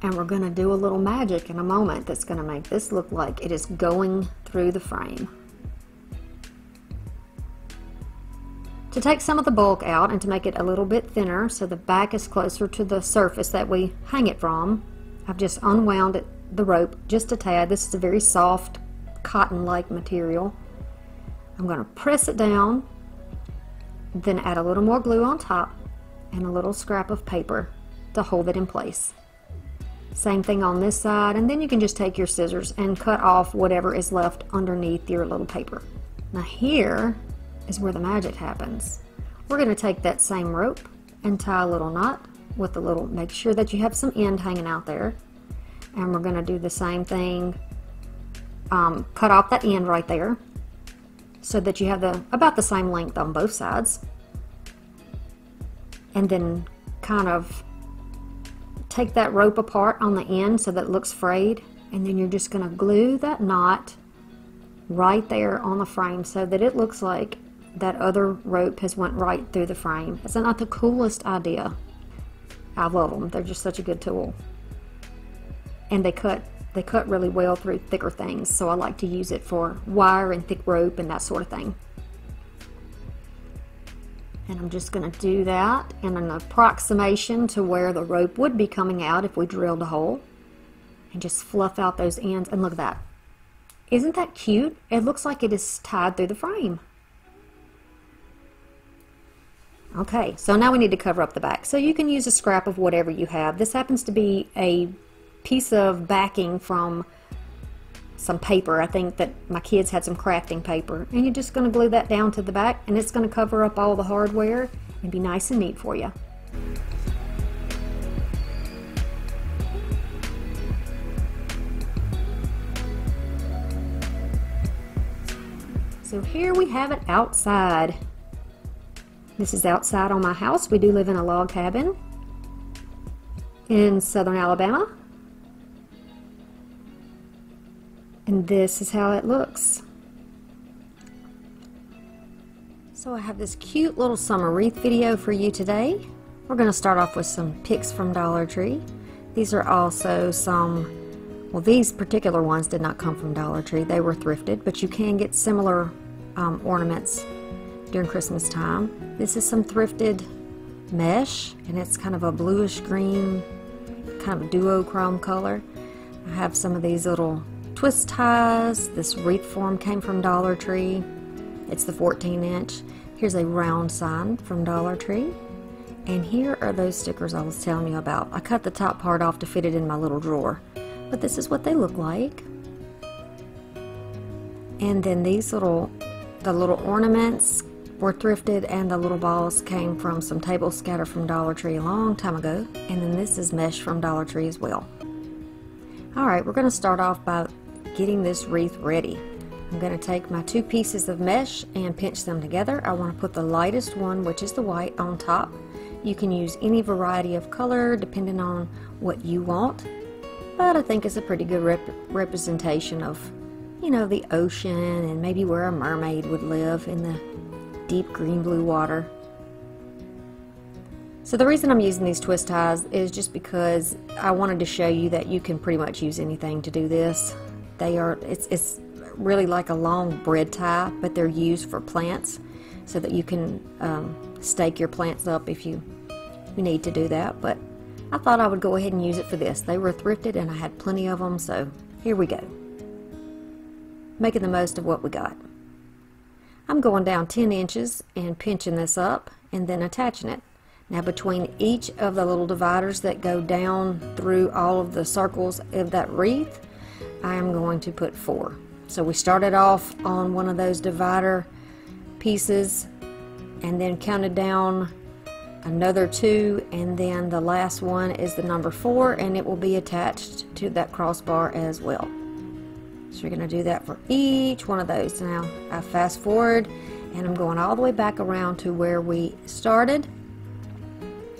And we're going to do a little magic in a moment that's going to make this look like it is going through the frame. To take some of the bulk out and to make it a little bit thinner so the back is closer to the surface that we hang it from, I've just unwound the rope just a tad. This is a very soft cotton-like material. I'm going to press it down, then add a little more glue on top and a little scrap of paper to hold it in place. Same thing on this side, and then you can just take your scissors and cut off whatever is left underneath your little paper. Now here is where the magic happens. We're going to take that same rope and tie a little knot with a little, make sure that you have some end hanging out there, and we're going to do the same thing, cut off that end right there so that you have about the same length on both sides, and then kind of take that rope apart on the end so that it looks frayed, and then you're just going to glue that knot right there on the frame so that it looks like that other rope has went right through the frame. Is that not the coolest idea? I love them. They're just such a good tool. And they cut really well through thicker things, so I like to use it for wire and thick rope and that sort of thing. And I'm just going to do that in an approximation to where the rope would be coming out if we drilled a hole, and just fluff out those ends. And look at that. Isn't that cute? It looks like it is tied through the frame. Okay, so now we need to cover up the back. So you can use a scrap of whatever you have. This happens to be a piece of backing from some paper. I think that my kids had some crafting paper, and you're just going to glue that down to the back, and it's going to cover up all the hardware and be nice and neat for you. So here we have it outside. This is outside on my house. We do live in a log cabin in southern Alabama. And this is how it looks. So I have this cute little summer wreath video for you today. We're going to start off with some picks from Dollar Tree. These are also some, well, these particular ones did not come from Dollar Tree. They were thrifted, but you can get similar ornaments during Christmas time. This is some thrifted mesh, and it's kind of a bluish green, kind of a duochrome color. I have some of these little twist ties. This wreath form came from Dollar Tree. It's the 14-inch. Here's a round sign from Dollar Tree. And here are those stickers I was telling you about. I cut the top part off to fit it in my little drawer. But this is what they look like. And then these the little ornaments were thrifted, and the little balls came from some table scatter from Dollar Tree a long time ago. And then this is mesh from Dollar Tree as well. Alright, we're going to start off by getting this wreath ready. I'm going to take my 2 pieces of mesh and pinch them together. I want to put the lightest one, which is the white, on top. You can use any variety of color depending on what you want, but I think it's a pretty good representation of, you know, the ocean and maybe where a mermaid would live in the deep green blue water. So the reason I'm using these twist ties is just because I wanted to show you that you can pretty much use anything to do this. It's really like a long bread tie, but they're used for plants so that you can stake your plants up if you need to do that. But I thought I would go ahead and use it for this. They were thrifted and I had plenty of them, so here we go. Making the most of what we got. I'm going down 10 inches and pinching this up and then attaching it. Now between each of the little dividers that go down through all of the circles of that wreath, I am going to put 4. So we started off on one of those divider pieces and then counted down another 2, and then the last one is the number 4, and it will be attached to that crossbar as well. So you're going to do that for each one of those. Now I fast forward and I'm going all the way back around to where we started.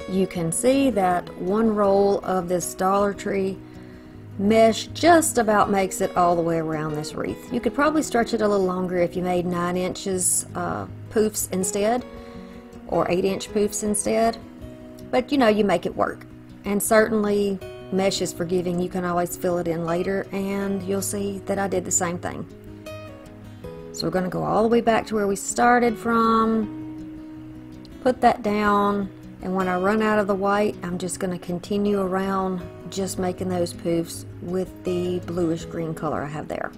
You can see that one roll of this Dollar Tree mesh just about makes it all the way around this wreath. You could probably stretch it a little longer if you made 9 inches poofs instead, or 8-inch poofs instead, but you know, you make it work. And certainly mesh is forgiving. You can always fill it in later, and you'll see that I did the same thing. So we're going to go all the way back to where we started from, put that down, and when I run out of the white, I'm just going to continue around just making those poofs with the bluish green color I have there.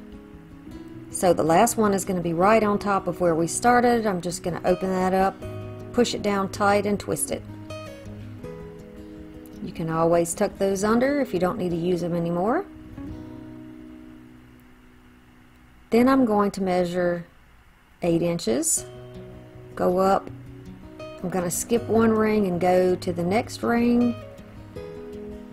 So the last one is going to be right on top of where we started. I'm just going to open that up, push it down tight, and twist it. You can always tuck those under if you don't need to use them anymore. Then I'm going to measure 8 inches, go up. I'm going to skip one ring and go to the next ring,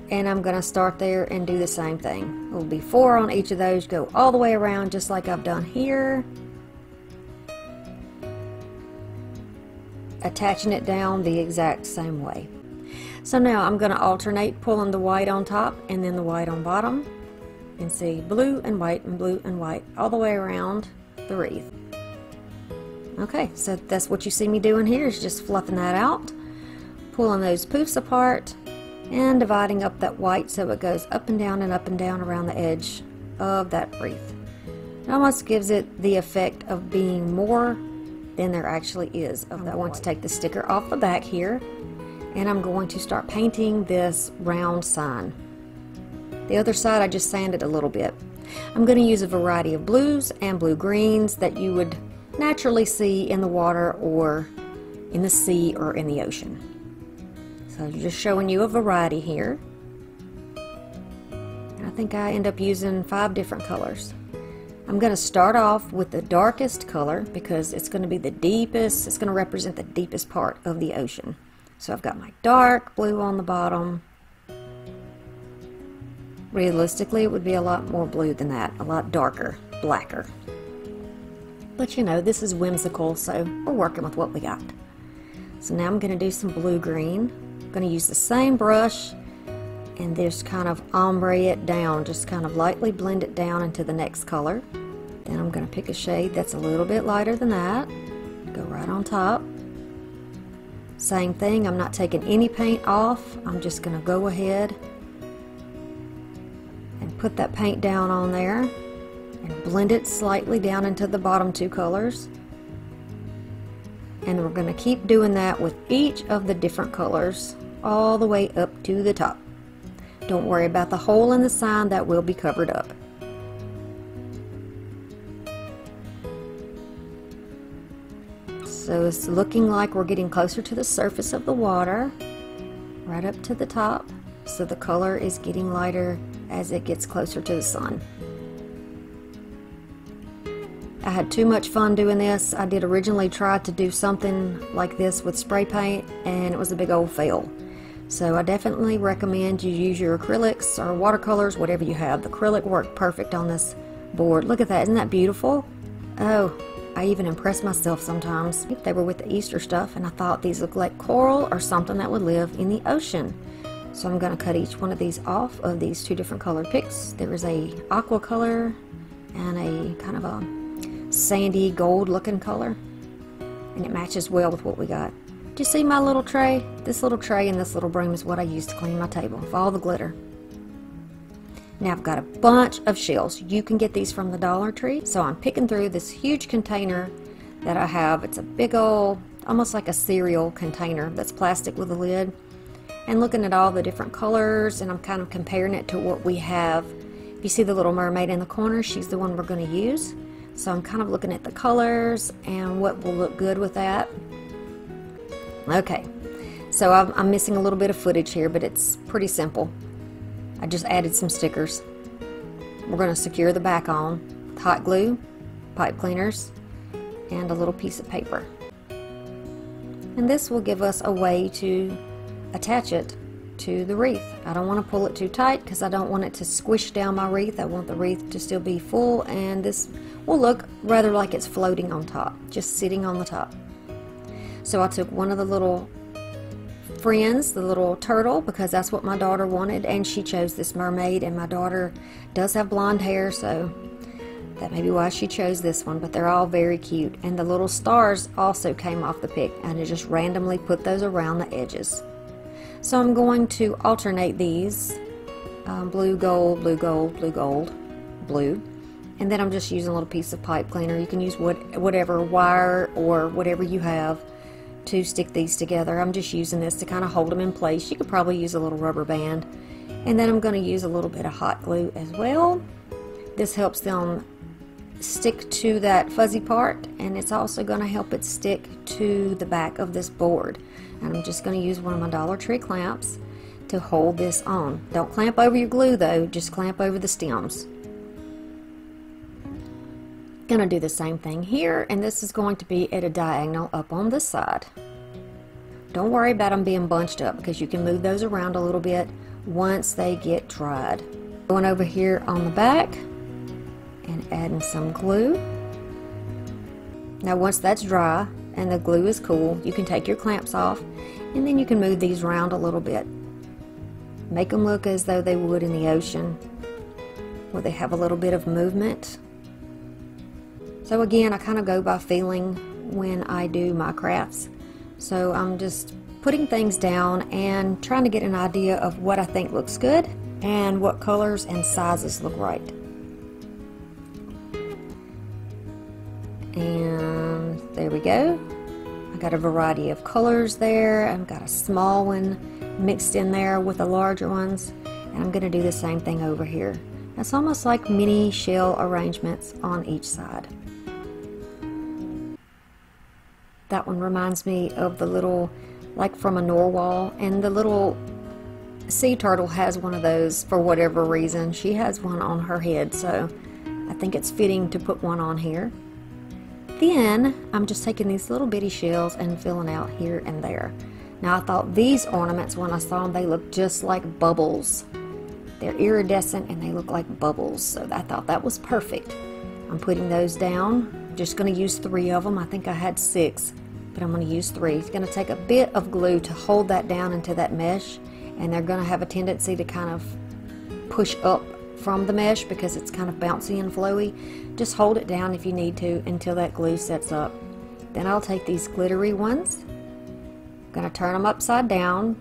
and I'm going to start there and do the same thing. It will be 4 on each of those, go all the way around just like I've done here, attaching it down the exact same way. So now I'm going to alternate pulling the white on top and then the white on bottom, and see blue and white and blue and white all the way around the wreath. Okay, so that's what you see me doing here, is just fluffing that out, pulling those poofs apart, and dividing up that white so it goes up and down around the edge of that wreath. It almost gives it the effect of being more than there actually is of that. I want to take the sticker off the back here, and I'm going to start painting this round sign. The other side I just sanded a little bit. I'm going to use a variety of blues and blue greens that you would naturally see in the water or in the sea or in the ocean. So just showing you a variety here. And I think I end up using 5 different colors. I'm going to start off with the darkest color because it's going to be the deepest, it's going to represent the deepest part of the ocean. So I've got my dark blue on the bottom. Realistically, it would be a lot more blue than that, a lot darker, blacker. But you know, this is whimsical, so we're working with what we got. So now I'm going to do some blue-green. I'm going to use the same brush and just kind of ombre it down, just kind of lightly blend it down into the next color. Then I'm going to pick a shade that's a little bit lighter than that, go right on top. Same thing, I'm not taking any paint off, I'm just going to go ahead and put that paint down on there and blend it slightly down into the bottom 2 colors. And we're going to keep doing that with each of the different colors all the way up to the top. Don't worry about the hole in the sign, that will be covered up. So it's looking like we're getting closer to the surface of the water, right up to the top. So the color is getting lighter as it gets closer to the sun. I had too much fun doing this. I did originally try to do something like this with spray paint, and it was a big old fail. So I definitely recommend you use your acrylics or watercolors, whatever you have. The acrylic worked perfect on this board. Look at that, isn't that beautiful? Oh, I even impress myself sometimes. They were with the Easter stuff, and I thought these looked like coral or something that would live in the ocean. So I'm going to cut each one of these off of these 2 different colored picks. There is a aqua color and a kind of a sandy gold looking color, and it matches well with what we got. Do you see my little tray? This little tray and this little broom is what I use to clean my table with all the glitter. Now I've got a bunch of shells. You can get these from the Dollar Tree. So I'm picking through this huge container that I have. It's a big old, almost like a cereal container that's plastic with a lid. And looking at all the different colors, and I'm kind of comparing it to what we have. If you see the little mermaid in the corner, she's the one we're going to use. So I'm kind of looking at the colors and what will look good with that. Okay, so I'm missing a little bit of footage here, but it's pretty simple. I just added some stickers. We're going to secure the back on with hot glue, pipe cleaners, and a little piece of paper. And this will give us a way to attach it to the wreath. I don't want to pull it too tight because I don't want it to squish down my wreath. I want the wreath to still be full, and this will look rather like it's floating on top, just sitting on the top. So I took one of the little friends, the little turtle, because that's what my daughter wanted, and she chose this mermaid, and my daughter does have blonde hair, so that may be why she chose this one, but they're all very cute. And the little stars also came off the pick, and I just randomly put those around the edges. So I'm going to alternate these, blue, gold, blue, gold, blue, gold, blue. And then I'm just using a little piece of pipe cleaner. You can use whatever wire or whatever you have to stick these together. I'm just using this to kind of hold them in place. You could probably use a little rubber band. And then I'm going to use a little bit of hot glue as well. This helps them stick to that fuzzy part, and it's also going to help it stick to the back of this board. And I'm just going to use one of my Dollar Tree clamps to hold this on. Don't clamp over your glue though, just clamp over the stems. Gonna do the same thing here, and this is going to be at a diagonal up on this side. Don't worry about them being bunched up, because you can move those around a little bit once they get dried. Going over here on the back and adding some glue. Now once that's dry and the glue is cool, you can take your clamps off, and then you can move these around a little bit. Make them look as though they would in the ocean, where they have a little bit of movement. So again, I kind of go by feeling when I do my crafts. So I'm just putting things down and trying to get an idea of what I think looks good and what colors and sizes look right. And there we go. I got a variety of colors there. I've got a small one mixed in there with the larger ones. And I'm going to do the same thing over here. It's almost like mini shell arrangements on each side. That one reminds me of the little, like from a narwhal, and the little sea turtle has one of those for whatever reason. She has one on her head, so I think it's fitting to put one on here. Then I'm just taking these little bitty shells and filling out here and there. Now I thought these ornaments, when I saw them, they looked just like bubbles. They're iridescent and they look like bubbles, so I thought that was perfect. I'm putting those down. Just going to use 3 of them. I think I had 6, but I'm going to use 3. It's going to take a bit of glue to hold that down into that mesh, and they're going to have a tendency to kind of push up from the mesh because it's kind of bouncy and flowy. Just hold it down if you need to until that glue sets up. Then I'll take these glittery ones. I'm going to turn them upside down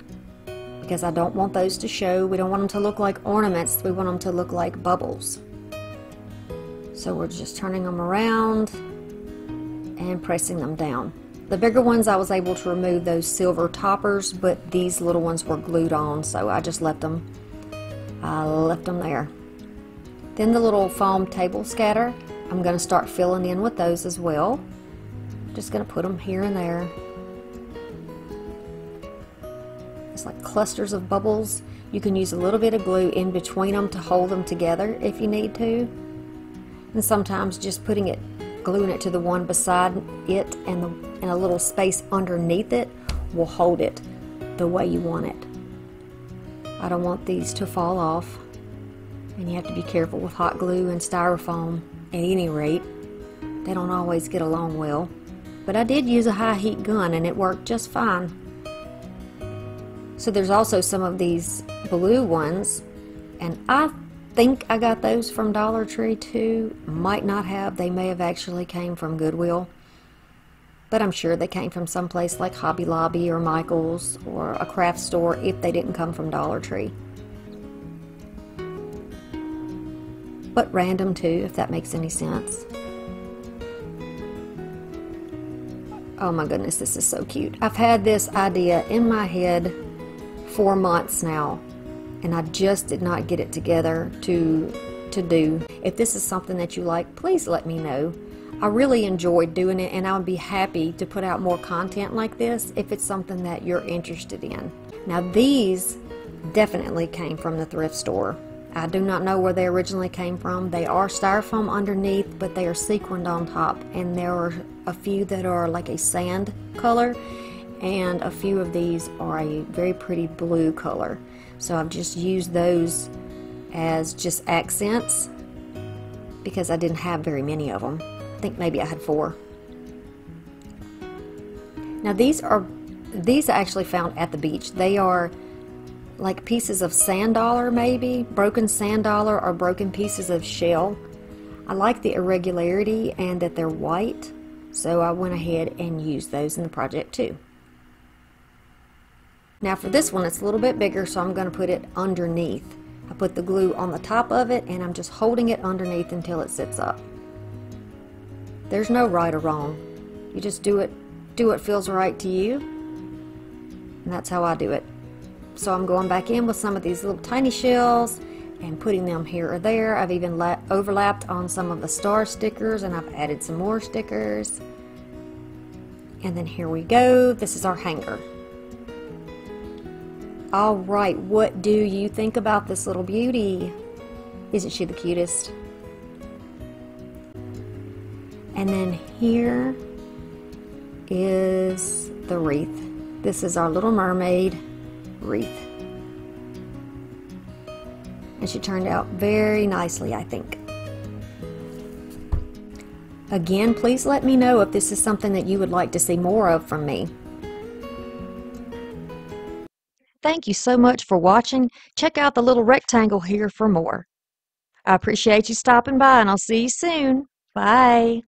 because I don't want those to show. We don't want them to look like ornaments. We want them to look like bubbles. So we're just turning them around and pressing them down. The bigger ones I was able to remove those silver toppers, but these little ones were glued on, so I just left them. I left them there. Then the little foam table scatter, I'm going to start filling in with those as well. Just going to put them here and there. It's like clusters of bubbles. You can use a little bit of glue in between them to hold them together if you need to. And sometimes just gluing it to the one beside it and a little space underneath it will hold it the way you want it. I don't want these to fall off, and you have to be careful with hot glue and styrofoam at any rate. They don't always get along well, but I did use a high heat gun and it worked just fine. So there's also some of these blue ones, and I think I got those from Dollar Tree too. Might not have. They may have actually came from Goodwill, but I'm sure they came from someplace like Hobby Lobby or Michael's or a craft store if they didn't come from Dollar Tree. But random too, if that makes any sense. Oh my goodness, this is so cute. I've had this idea in my head for months now, and I just did not get it together to do. If this is something that you like, please let me know. I really enjoyed doing it, and I would be happy to put out more content like this if it's something that you're interested in. Now these definitely came from the thrift store. I do not know where they originally came from. They are styrofoam underneath, but they are sequined on top, and there are a few that are like a sand color, and a few of these are a very pretty blue color. So I've just used those as just accents because I didn't have very many of them. I think maybe I had 4. Now these are These I actually found at the beach. They are like pieces of sand dollar, maybe broken sand dollar or broken pieces of shell. I like the irregularity and that they're white, so I went ahead and used those in the project too. Now for this one, it's a little bit bigger, so I'm going to put it underneath. I put the glue on the top of it and I'm just holding it underneath until it sits up. There's no right or wrong. You just do what feels right to you, and that's how I do it. So I'm going back in with some of these little tiny shells and putting them here or there. I've even overlapped on some of the star stickers, and I've added some more stickers. And then here we go. This is our hanger. All right, what do you think about this little beauty? Isn't she the cutest? And then here is the wreath. This is our Little Mermaid wreath. And she turned out very nicely, I think. Again, please let me know if this is something that you would like to see more of from me. Thank you so much for watching. Check out the little rectangle here for more. I appreciate you stopping by, and I'll see you soon. Bye.